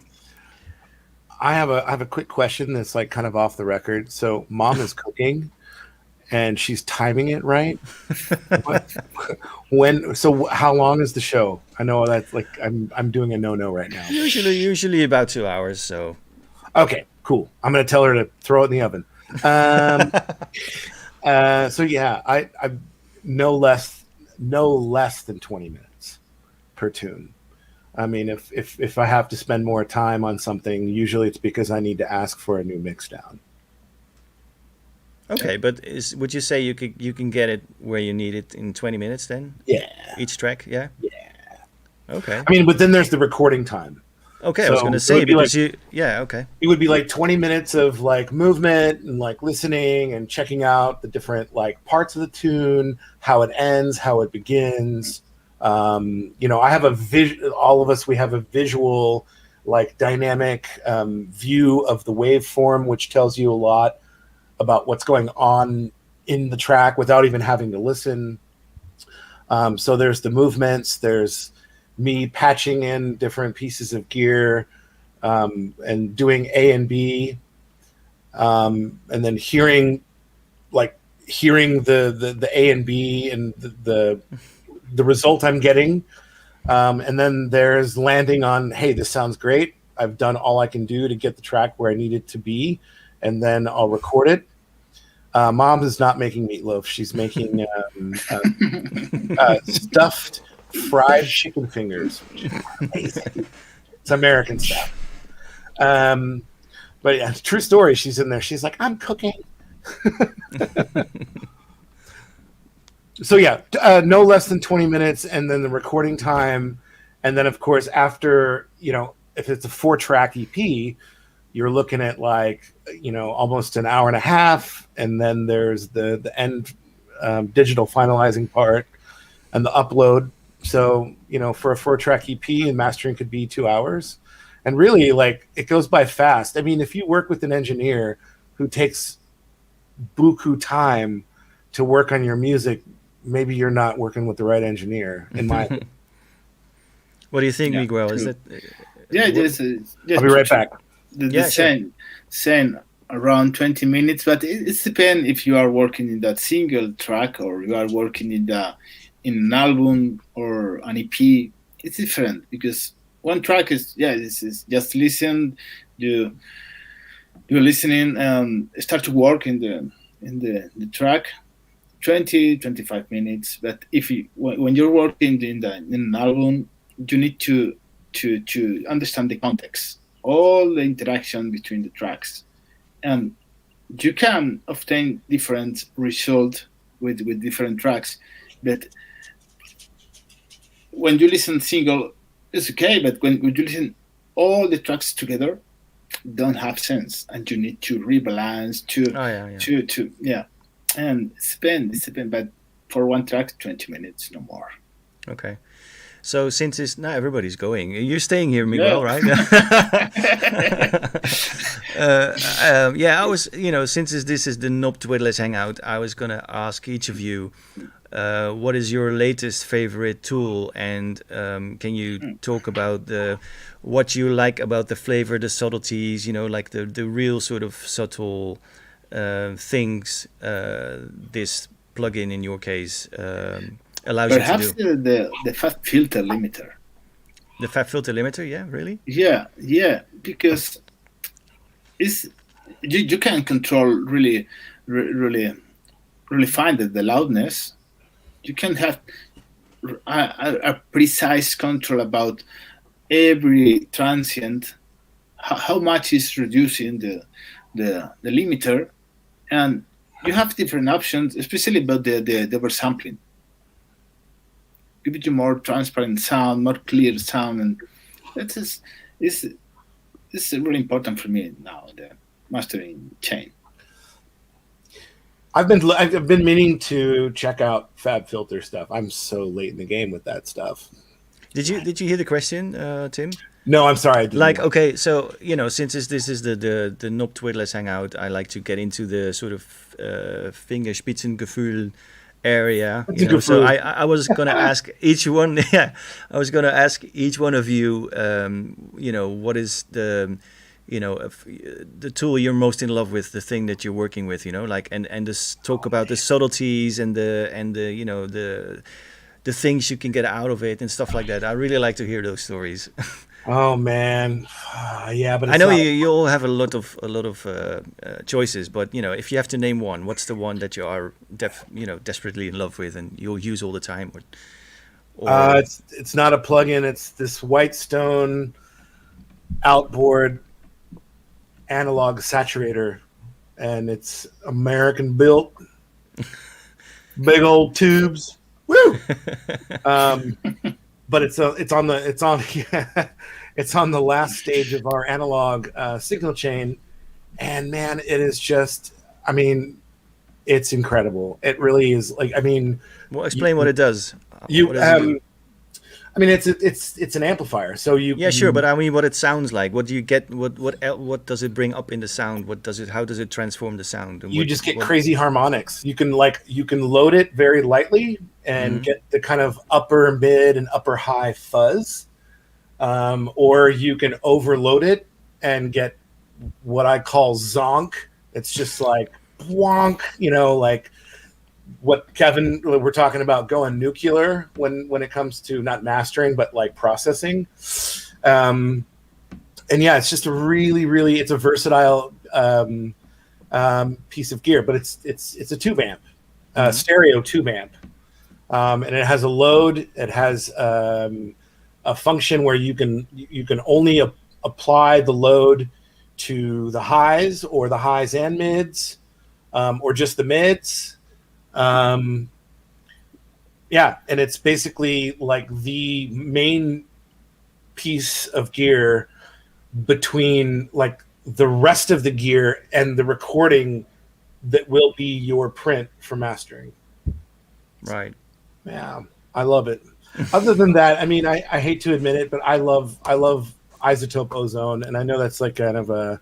I have a quick question that's like kind of off the record. So Mom is cooking and she's timing it right. So how long is the show? I know that's like I'm doing a no right now. Usually about 2 hours. So okay, cool. I'm gonna tell her to throw it in the oven. So yeah, I no less than 20 minutes per tune. I mean, if I have to spend more time on something, usually it's because I need to ask for a new mixdown. Okay, but would you say you can get it where you need it in 20 minutes then? Yeah. Each track, yeah? Yeah. Okay. I mean, but then there's the recording time. Okay, so I was going to say, because okay. It would be like 20 minutes of like movement and like listening and checking out the different like parts of the tune, how it ends, how it begins. I have all of us, we have a visual, like dynamic view of the waveform, which tells you a lot about what's going on in the track without even having to listen. So there's the movements, there's me patching in different pieces of gear, and doing A and B, and then hearing the A and B and the result I'm getting. And then there's landing on, hey, this sounds great. I've done all I can do to get the track where I need it to be. And then I'll record it. Mom is not making meatloaf. She's making stuffed fried chicken fingers, which is amazing. It's American stuff. But yeah, true story. She's in there. She's like, I'm cooking. So yeah, no less than 20 minutes, and then the recording time, and then of course after, if it's a 4-track EP, you're looking at like almost an hour and a half, and then there's the end digital finalizing part and the upload. So, for a 4-track EP, and mastering could be 2 hours. And really, like, it goes by fast. I mean, if you work with an engineer who takes buku time to work on your music, maybe you're not working with the right engineer, in my opinion. What do you think, Yeah, Miguel? Is true. that Yeah, just I'll be right back. Yeah, sure. same around 20 minutes, but it depends if you are working in that single track or you are working in an album or an EP. It's different because one track is this is just listen, you're listening and start to work in the track 20-25 minutes. But when you're working in an album, you need to understand the context, all the interaction between the tracks, and you can obtain different results with different tracks. But when you listen single, it's okay. But when you listen all the tracks together, don't have sense, and you need to rebalance and spend. But for one track, 20 minutes, no more. Okay. So since it's now everybody's going, you're staying here, Miguel, right? I was, since this is the Knob Twiddlers Hangout, I was gonna ask each of you, what is your latest favorite tool, and can you talk about what you like about the flavor, the subtleties, like the real sort of subtle things this plugin in your case allows Perhaps you to do. the fat filter limiter. The fat filter limiter, yeah, really? Yeah, because you can control really fine the loudness. You can have a precise control about every transient, how much is reducing the limiter, and you have different options, especially about the oversampling. Give it a more transparent sound, more clear sound, and that is really important for me now. The mastering chain. I've been meaning to check out Fab Filter stuff. I'm so late in the game with that stuff. Did you hear the question, Tim? No, I'm sorry. I didn't. Okay, so since this is the Knob Twiddlers Hangout, I like to get into the sort of Fingerspitzengefühl area. So I was gonna ask each one. Yeah, I was gonna ask each one of you. What is the the tool you're most in love with, the thing that you're working with. And just talk about the subtleties and the things you can get out of it and stuff like that. I really like to hear those stories. Oh man, yeah, but I know you all have a lot of choices, but if you have to name one, what's the one that you are desperately in love with and you'll use all the time? It's not a plugin. It's this Whitestone outboard analog saturator, and it's American built, big old tubes. Woo! But it's on the last stage of our analog signal chain, and man, it is just, it's incredible. It really is. Well, explain what it does. It's an amplifier. So sure, but what it sounds like. What do you get? What does it bring up in the sound? How does it transform the sound? And you just get crazy harmonics. You can load it very lightly and get the kind of upper mid and upper high fuzz, or you can overload it and get what I call zonk. It's just like wonk, like what Kevin we're talking about, going nuclear when it comes to not mastering but like processing. And yeah, it's just a really it's a versatile piece of gear, but it's a tube amp, stereo tube amp. And it has a load. It has a function where you can only apply the load to the highs or the highs and mids, or just the mids. And it's basically like the main piece of gear between like the rest of the gear and the recording that will be your print for mastering. Right. Yeah, I love it. Other than that, I mean, I hate to admit it, but I love isotope ozone, and I know that's like kind of a,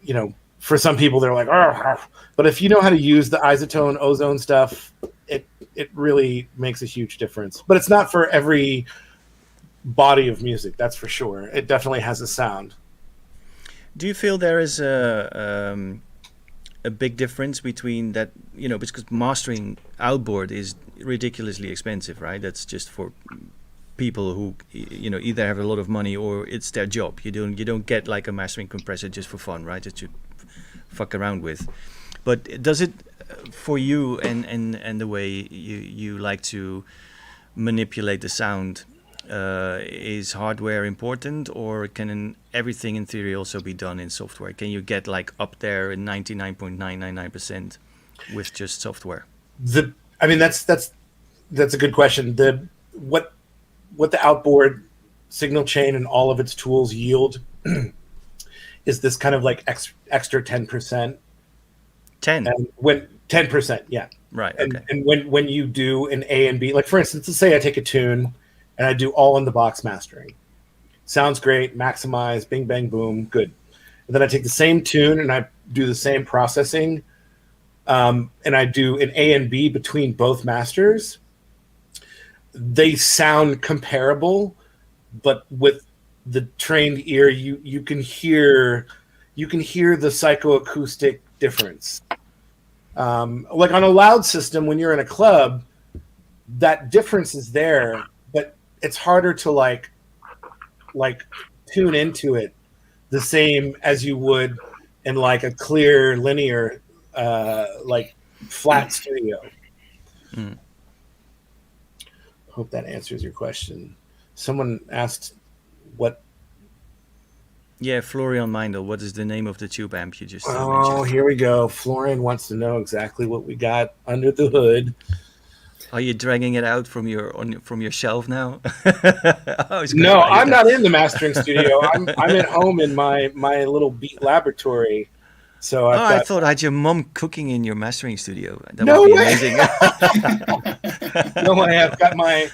you know, for some people they're like, oh, but if you know how to use the isotone ozone stuff, it really makes a huge difference. But it's not for every body of music, that's for sure. It definitely has a sound. Do you feel there is a big difference between that, you know, because mastering outboard is ridiculously expensive, right? That's just for people who, you know, either have a lot of money or it's their job. You don't get like a mastering compressor just for fun, right? That you fuck around with. But does it, for you and the way you like to manipulate the sound, is hardware important, or can everything in theory also be done in software? Can you get like up there in 99.999% with just software? I mean, that's a good question. What the outboard signal chain and all of its tools yield is this kind of like extra 10%. 10. And when 10%, yeah. Right. And, okay. and when you do an A and B, like for instance, let's say I take a tune and I do all in the box mastering. Sounds great, maximize, bing, bang, boom, good. And then I take the same tune and I do the same processing, and I do an A and B between both masters. They sound comparable, but with the trained ear, you can hear the psychoacoustic difference. Like on a loud system, when you're in a club, that difference is there, but it's harder to like tune into it the same as you would in like a clear linear like flat studio. Mm. Hope that answers your question. Someone asked what. Yeah, Florian Meindl, what is the name of the tube amp you just Oh, mentioned? here we go. Florian wants to know exactly what we got under the hood. Are you dragging it out from your shelf now? No, I'm not in the mastering studio. I'm at home in my little Beat laboratory. So I thought I had your mom cooking in your mastering studio. That No would be way! amazing. No, I have got my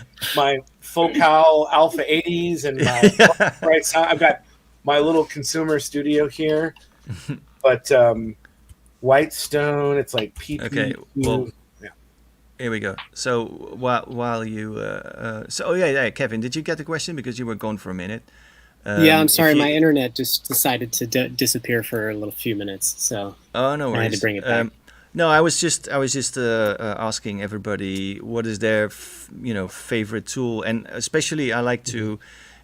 Focal Alpha 80s and my right sound. I've got my little consumer studio here, but Whitestone. It's like PP. Okay, well, here we go. So while you, Kevin, did you get the question because you were gone for a minute? Yeah, I'm sorry, my internet just decided to disappear for a little few minutes, so no worries. I had to bring it back. No, I was just asking everybody what is their favorite tool, and especially I like to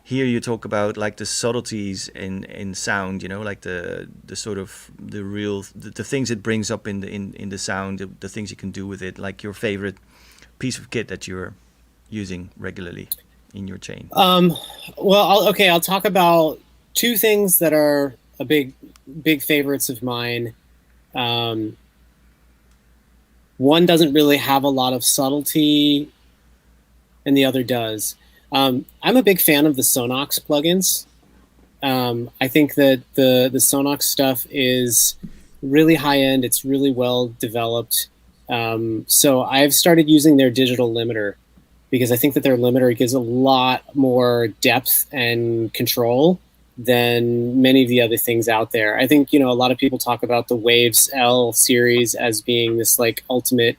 hear you talk about like the subtleties in sound, like the sort of the real the things it brings up in the sound, the things you can do with it, like your favorite piece of kit that you're using regularly in your chain. Well, I'll talk about two things that are a big favorites of mine. One doesn't really have a lot of subtlety, and the other does. I'm a big fan of the Sonox plugins. I think that the Sonox stuff is really high end. It's really well developed. So I've started using their digital limiter because I think that their limiter gives a lot more depth and control than many of the other things out there. I think, a lot of people talk about the Waves L series as being this like ultimate,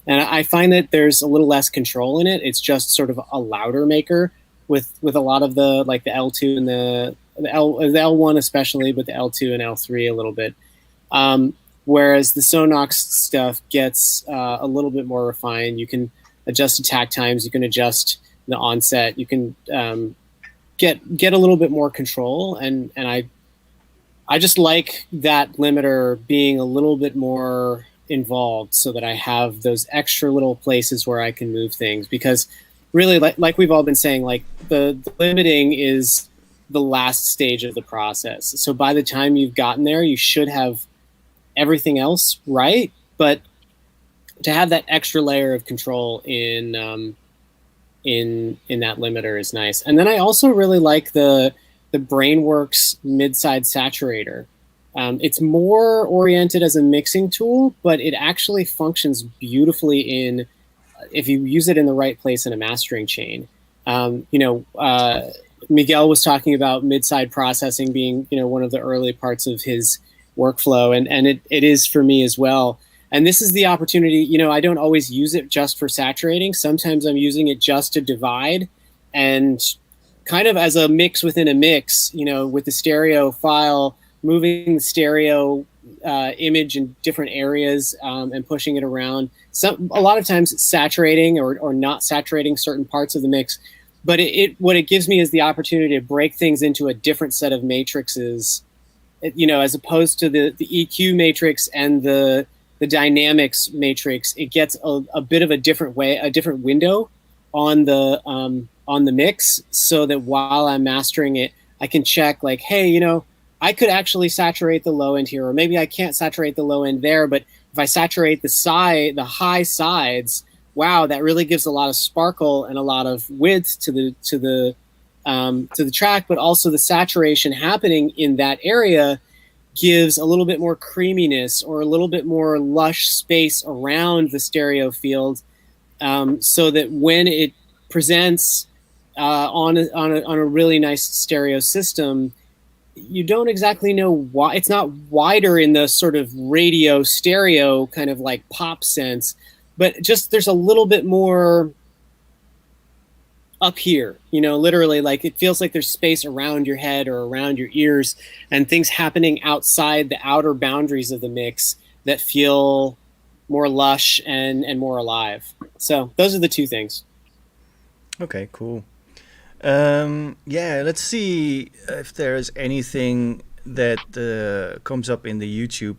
and I find that there's a little less control in it. It's just sort of a louder maker with a lot of the like the L2 and the L1 especially, but the L2 and L3 a little bit. Whereas the Sonox stuff gets a little bit more refined. You can adjust attack times. You can adjust the onset. You can get a little bit more control, and I just like that limiter being a little bit more involved, so that I have those extra little places where I can move things. Because really, like we've all been saying, like the limiting is the last stage of the process. So by the time you've gotten there, you should have everything else right, but to have that extra layer of control in that limiter is nice. And then I also really like the Brainworks mid-side saturator. It's more oriented as a mixing tool, but it actually functions beautifully in if you use it in the right place in a mastering chain. Miguel was talking about mid-side processing being, one of the early parts of his workflow, and it is for me as well. And this is the opportunity, I don't always use it just for saturating. Sometimes I'm using it just to divide and kind of as a mix within a mix, with the stereo file, moving the stereo image in different areas and pushing it around. A lot of times it's saturating or not saturating certain parts of the mix. But what it gives me is the opportunity to break things into a different set of matrices, as opposed to the EQ matrix and the dynamics matrix. It gets a bit of a different window on the mix, so that while I'm mastering it, I can check like, hey, I could actually saturate the low end here, or maybe I can't saturate the low end there. But if I saturate the high sides, wow, that really gives a lot of sparkle and a lot of width to the track. But also the saturation happening in that area gives a little bit more creaminess or a little bit more lush space around the stereo field, so that when it presents on a really nice stereo system, you don't exactly know why it's not wider in the sort of radio stereo kind of like pop sense, but just there's a little bit more up here, literally, like it feels like there's space around your head or around your ears and things happening outside the outer boundaries of the mix that feel more lush and more alive. So those are the two things. Okay, cool. Let's see if there's anything that comes up in the YouTube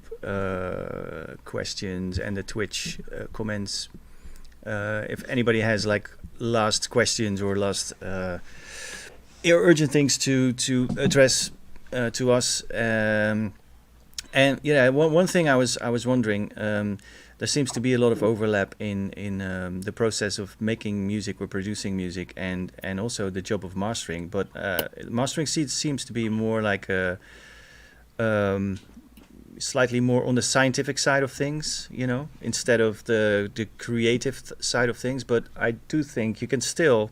questions and the Twitch comments. If anybody has like last questions or last urgent things to address to us, one thing I was wondering. There seems to be a lot of overlap in the process of making music or producing music and also the job of mastering. But mastering seems to be more like a slightly more on the scientific side of things, instead of the creative side of things. But I do think you can still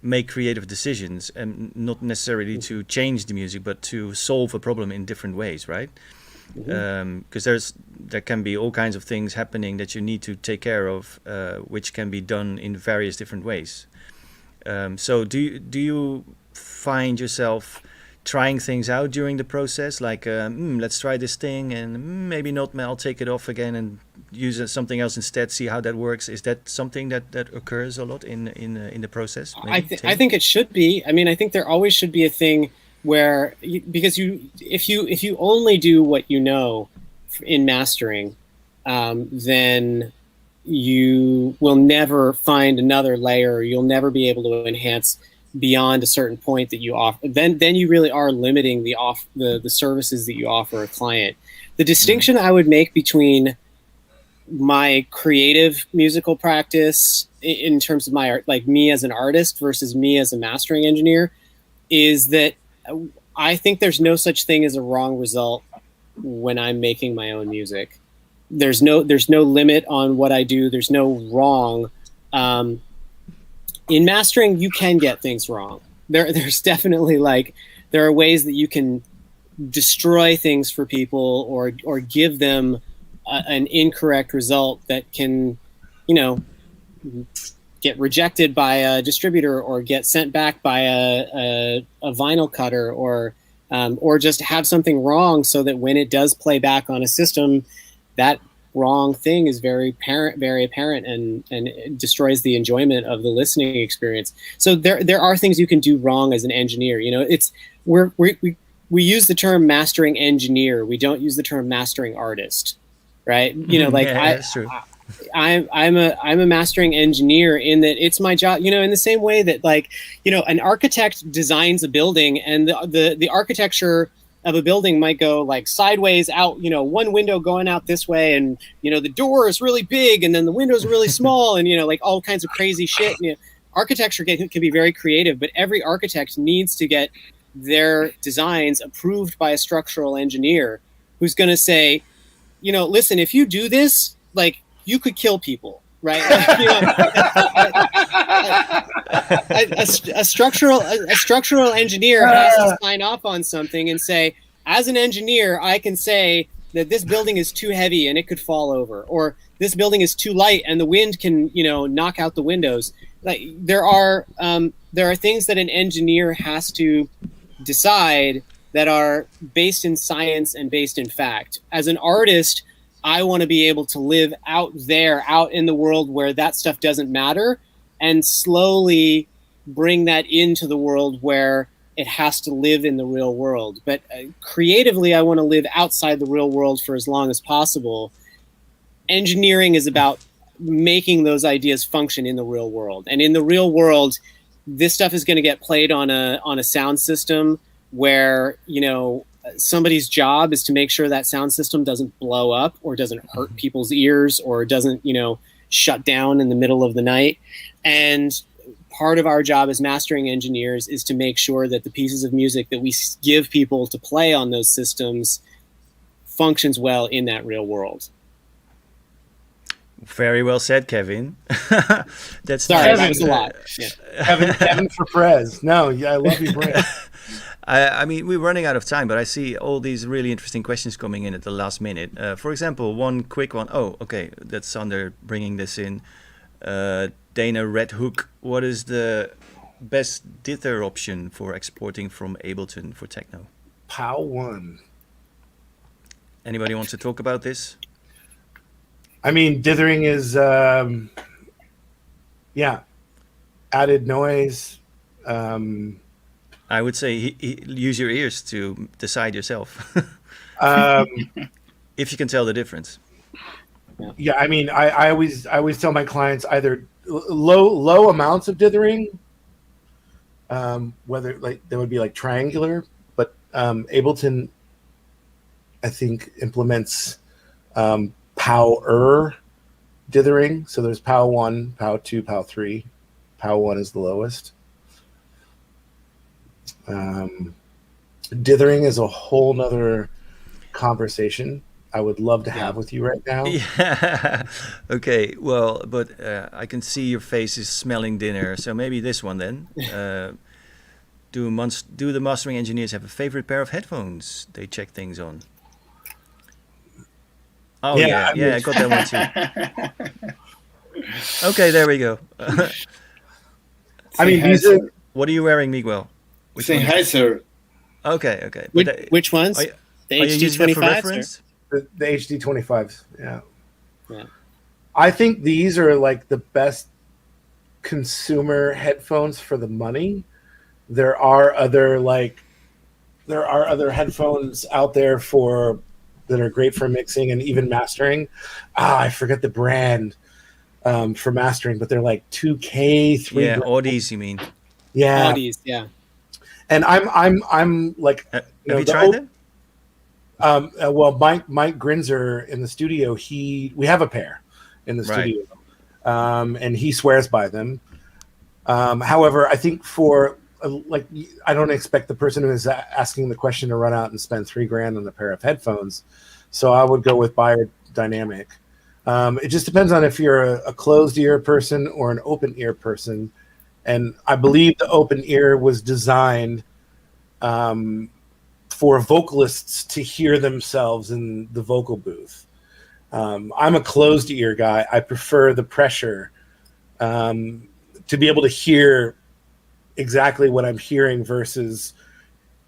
make creative decisions, and not necessarily to change the music, but to solve a problem in different ways, right? Because there can be all kinds of things happening that you need to take care of, which can be done in various different ways. So do you find yourself trying things out during the process, like let's try this thing and maybe not, I'll take it off again and use something else instead, see how that works? Is that something that occurs a lot in the process? I think it should be. I mean, I think there always should be a thing where if you only do what you know in mastering, then you will never find another layer. You'll never be able to enhance beyond a certain point that you offer. Then you really are limiting the services that you offer a client. The distinction I would make between my creative musical practice in terms of my art, like me as an artist versus me as a mastering engineer, is that I think there's no such thing as a wrong result when I'm making my own music. There's no limit on what I do. There's no wrong. In mastering, you can get things wrong. There's definitely there are ways that you can destroy things for people or give them an incorrect result that can, get rejected by a distributor or get sent back by a vinyl cutter or just have something wrong so that when it does play back on a system, that wrong thing is very apparent and it destroys the enjoyment of the listening experience. So there are things you can do wrong as an engineer. We use the term mastering engineer. We don't use the term mastering artist, right? That's true. I'm a mastering engineer in that it's my job, in the same way that an architect designs a building and the architecture of a building might go sideways out, one window going out this way and, the door is really big and then the windows are really small and, all kinds of crazy shit. Architecture can be very creative, but every architect needs to get their designs approved by a structural engineer who's going to say, listen, if you do this, like, you could kill people, right? A structural engineer has to sign off on something and say, as an engineer, I can say that this building is too heavy and it could fall over, or this building is too light and the wind can, knock out the windows. Like, there are things that an engineer has to decide that are based in science and based in fact. As an artist, I want to be able to live out in the world where that stuff doesn't matter, and slowly bring that into the world where it has to live in the real world. But creatively, I want to live outside the real world for as long as possible. Engineering is about making those ideas function in the real world. And in the real world, this stuff is going to get played on a sound system where, somebody's job is to make sure that sound system doesn't blow up or doesn't hurt people's ears or doesn't, shut down in the middle of the night. And part of our job as mastering engineers is to make sure that the pieces of music that we give people to play on those systems functions well in that real world. Very well said, Kevin. That's sorry, nice. that was a lot. Yeah. Kevin for Prez. No, yeah, I love you, Brent. I mean, we're running out of time, but I see all these really interesting questions coming in at the last minute. For example, one quick one. Oh, okay, that's Sander bringing this in. Dana Red Hook, what is the best dither option for exporting from Ableton for techno? POW 1. Anybody wants to talk about this? I mean, dithering is, added noise. I would say use your ears to decide yourself. If you can tell the difference. Yeah, I mean, I always tell my clients either low amounts of dithering, whether like they would be like triangular, but Ableton, I think, implements POW dithering. So there's POW 1, POW 2, POW 3. POW 1 is the lowest. Dithering is a whole nother conversation I would love to have with you right now. Yeah. Okay. Well, but I can see your face is smelling dinner, so maybe this one then. Do the mastering engineers have a favorite pair of headphones they check things on? Oh yeah, I got that one too. Okay, there we go. I mean, these are. What are you wearing, Miguel? Sennheiser. Okay. Which ones? The HD25s? The HD25s, yeah. I think these are like the best consumer headphones for the money. There are other headphones out there that are great for mixing and even mastering. I forget the brand for mastering, but they're like $2K, $3K. Yeah, Audis, you mean? Yeah, Audis, yeah. And I'm like, have you tried them? Well, Mike Grinzer in the studio, we have a pair in the studio, and he swears by them. However, I think I don't expect the person who is asking the question to run out and spend $3,000 on a pair of headphones. So I would go with Biodynamic. It just depends on if you're a closed ear person or an open ear person. And I believe the open ear was designed for vocalists to hear themselves in the vocal booth. I'm a closed ear guy. I prefer the pressure to be able to hear exactly what I'm hearing versus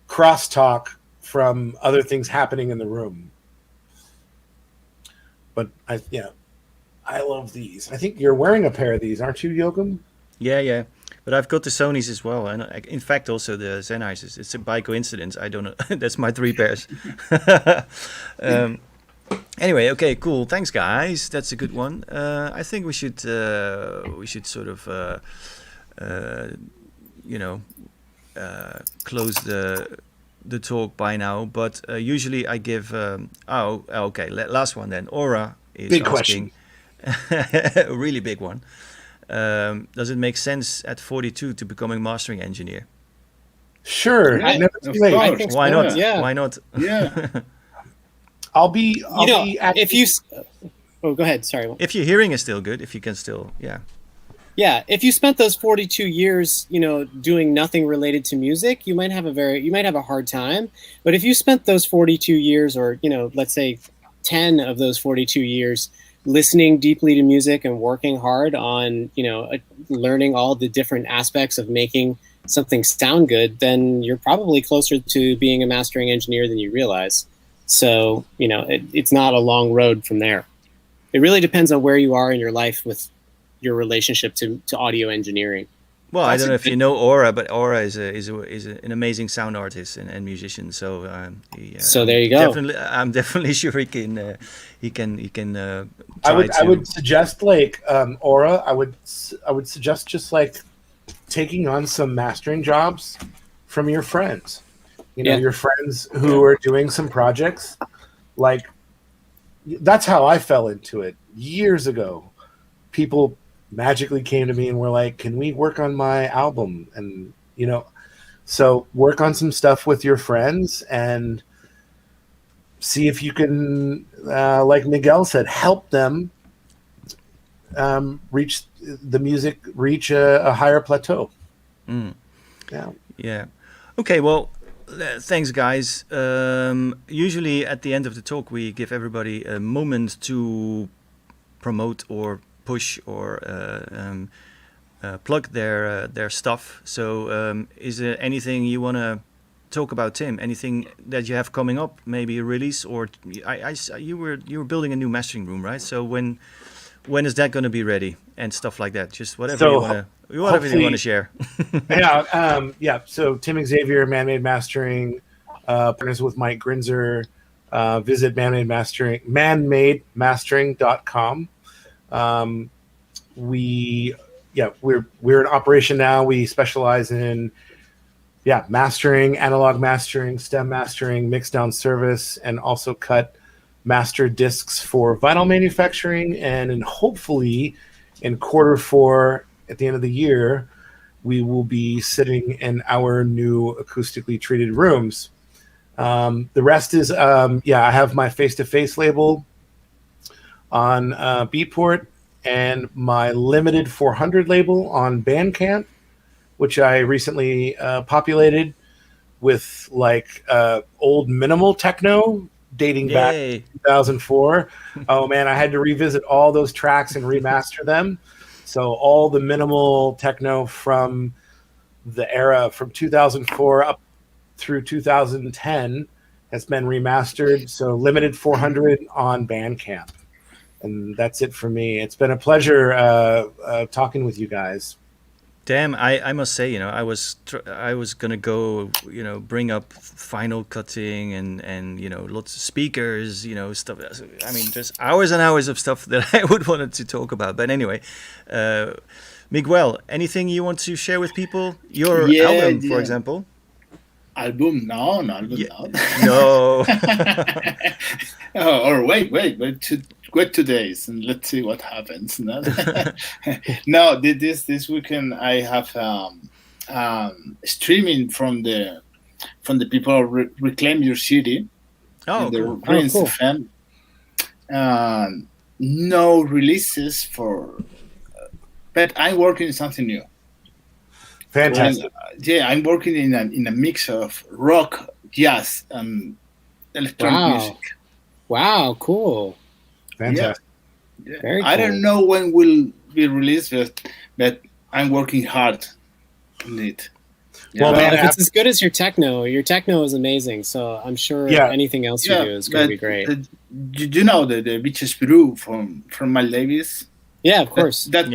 crosstalk from other things happening in the room. But I love these. I think you're wearing a pair of these, aren't you, Joachim? Yeah. But I've got the Sonys as well, and in fact also the Sennheisers. It's by coincidence. I don't know. That's my 3 pairs. Anyway, okay, cool. Thanks, guys. That's a good one. I think we should sort of close the talk by now. But usually I give. Okay. Last one then. Aura is big asking. Question. A really big one. Does it make sense at 42 to becoming mastering engineer? Sure, Yeah, never too of late. I course. think Why so, not? yeah. Why not? Yeah. I'll be If you, oh, go ahead. Sorry. If your hearing is still good, if you can still, yeah. Yeah, if you spent those 42 years, doing nothing related to music, you might have a hard time. But if you spent those 42 years, or let's say 10 of those 42 years, listening deeply to music and working hard on, learning all the different aspects of making something sound good, then you're probably closer to being a mastering engineer than you realize. So, it's not a long road from there. It really depends on where you are in your life with your relationship to audio engineering. Well, I don't know if you know Aura, but Aura is an amazing sound artist and musician. So So there you go. I'm definitely sure he can. I would suggest like Aura. I would suggest just like taking on some mastering jobs from your friends. Your friends who are doing some projects. Like that's how I fell into it years ago. People magically came to me and were like, "Can we work on my album?" And so work on some stuff with your friends and see if you can, like Miguel said, help them reach a higher plateau. Yeah. Okay. Well, thanks, guys. Usually at the end of the talk, we give everybody a moment to promote or push or plug their stuff. So is there anything you want to talk about, Tim? Anything that you have coming up? Maybe a release, or you were building a new mastering room, right? So when is that going to be ready and stuff like that? Just whatever you want to share. So Tim Xavier, Man-Made Mastering, partners with Mike Grinzer. Visit manmademastering.com. We're in operation now. We specialize in mastering, analog mastering, stem mastering, mixdown service, and also cut master discs for vinyl manufacturing. And hopefully in quarter 4 at the end of the year, we will be sitting in our new acoustically treated rooms. The rest is I have my face-to-face label on Beatport and my limited 400 label on Bandcamp, which I recently populated with like old minimal techno dating back to 2004. Oh man, I had to revisit all those tracks and remaster them. So all the minimal techno from the era from 2004 up through 2010 has been remastered. So limited 400 on Bandcamp. And that's it for me. It's been a pleasure talking with you guys. Damn, I must say, I was gonna go, bring up vinyl cutting and lots of speakers, stuff. I mean, just hours and hours of stuff that I would wanted to talk about. But anyway, Miguel, anything you want to share with people? Your album, for example. Album? No. No. Or wait 2 days and let's see what happens. No, this weekend I have streaming from the people Reclaim Your City. Oh, the cool. Prince FM. No releases but I'm working on something new. Fantastic. I'm working in a mix of rock, jazz, and electronic music. Wow, cool. Fantastic. Yeah. Very cool. I don't know when will be released, but I'm working hard on it. Well, man, if it's as good as your techno is amazing. So I'm sure anything else you do is going to be great. You know the Bitches Brew from my ladies. Yeah, of course. That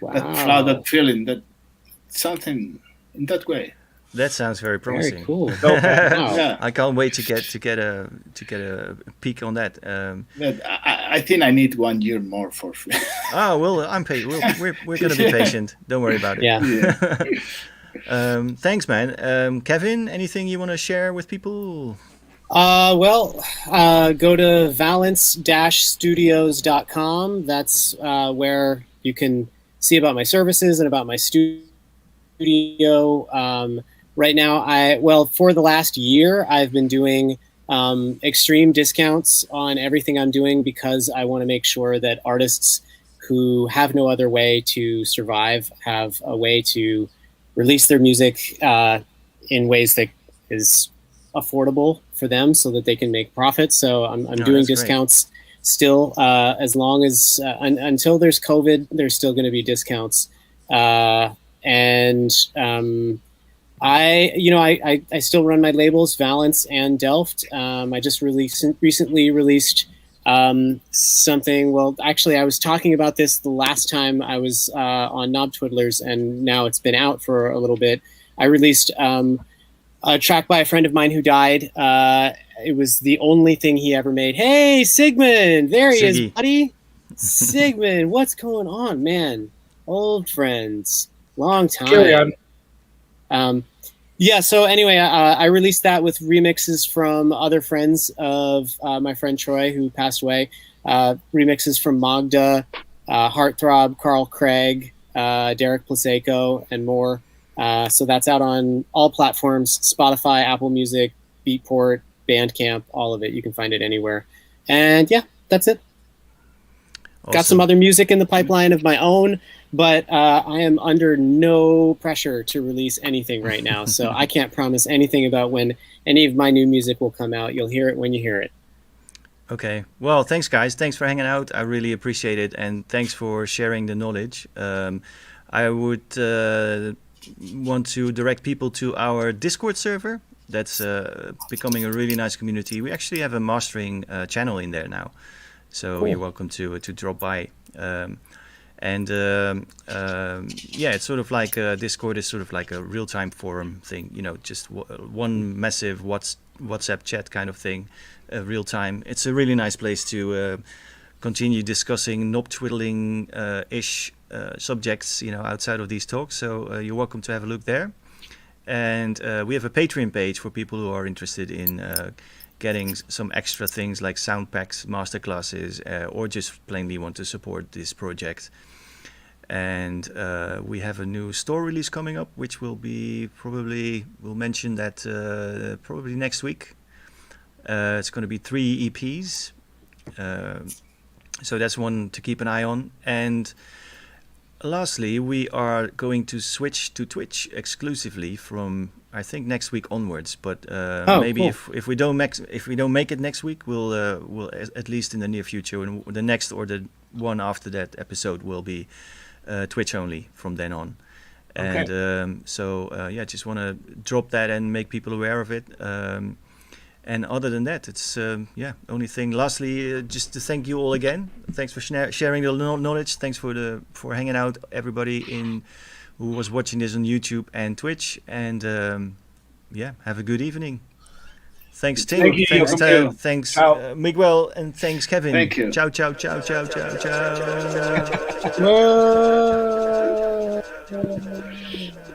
flow, that feeling, that something in that way. That sounds very promising. Very cool. Wow. Yeah. I can't wait to get a peek on that. But I think I need 1 year more for free. Oh well, I'm paid. We're going to be patient. Don't worry about it. Yeah. Thanks, man. Kevin, anything you want to share with people? Go to valence-studios.com. That's where you can see about my services and about my studio. right now, for the last year, I've been doing extreme discounts on everything I'm doing because I want to make sure that artists who have no other way to survive have a way to release their music in ways that is affordable for them so that they can make profits. So I'm doing discounts still as long as until there's COVID, there's still going to be discounts. I still run my labels, Valence and Delft. I just recently released something. Well, actually, I was talking about this the last time I was on Knob Twiddlers, and now it's been out for a little bit. I released a track by a friend of mine who died. It was the only thing he ever made. Hey, Sigmund! There he is, buddy! Sigmund, what's going on, man? Old friends. Long time. Carry on. Yeah, so anyway, I released that with remixes from other friends of my friend Troy, who passed away. Remixes from Magda, Heartthrob, Carl Craig, Derek Plaseco, and more. So that's out on all platforms, Spotify, Apple Music, Beatport, Bandcamp, all of it. You can find it anywhere. And yeah, that's it. Awesome. Got some other music in the pipeline of my own, but I am under no pressure to release anything right now. So I can't promise anything about when any of my new music will come out. You'll hear it when you hear it. Okay. Well, thanks, guys. Thanks for hanging out. I really appreciate it. And thanks for sharing the knowledge. I would want to direct people to our Discord server. That's becoming a really nice community. We actually have a mastering channel in there now. So cool. You're welcome to drop by. It's sort of like Discord is sort of like a real-time forum thing, just one massive WhatsApp chat kind of thing, real-time. It's a really nice place to continue discussing knob twiddling ish subjects, outside of these talks. So you're welcome to have a look there. And we have a Patreon page for people who are interested in getting some extra things like sound packs, masterclasses, or just plainly want to support this project. And we have a new Stoor release coming up, which will be we'll mention that probably next week. It's going to be 3 EPs. So that's one to keep an eye on. And lastly, we are going to switch to Twitch exclusively from, I think, next week onwards. But maybe cool. if we don't make it next week, we'll at least in the near future, and the next or the one after that episode will be Twitch only from then on. And okay. Just want to drop that and make people aware of it. And other than that, it's only thing. Lastly, just to thank you all again. Thanks for sharing the knowledge. Thanks for hanging out, everybody who was watching this on YouTube and Twitch. And have a good evening. Thanks, Tim. Thank you. Thanks, thanks Miguel, and thanks, Kevin. Thank you. Ciao, ciao, ciao, ciao, ciao, ciao.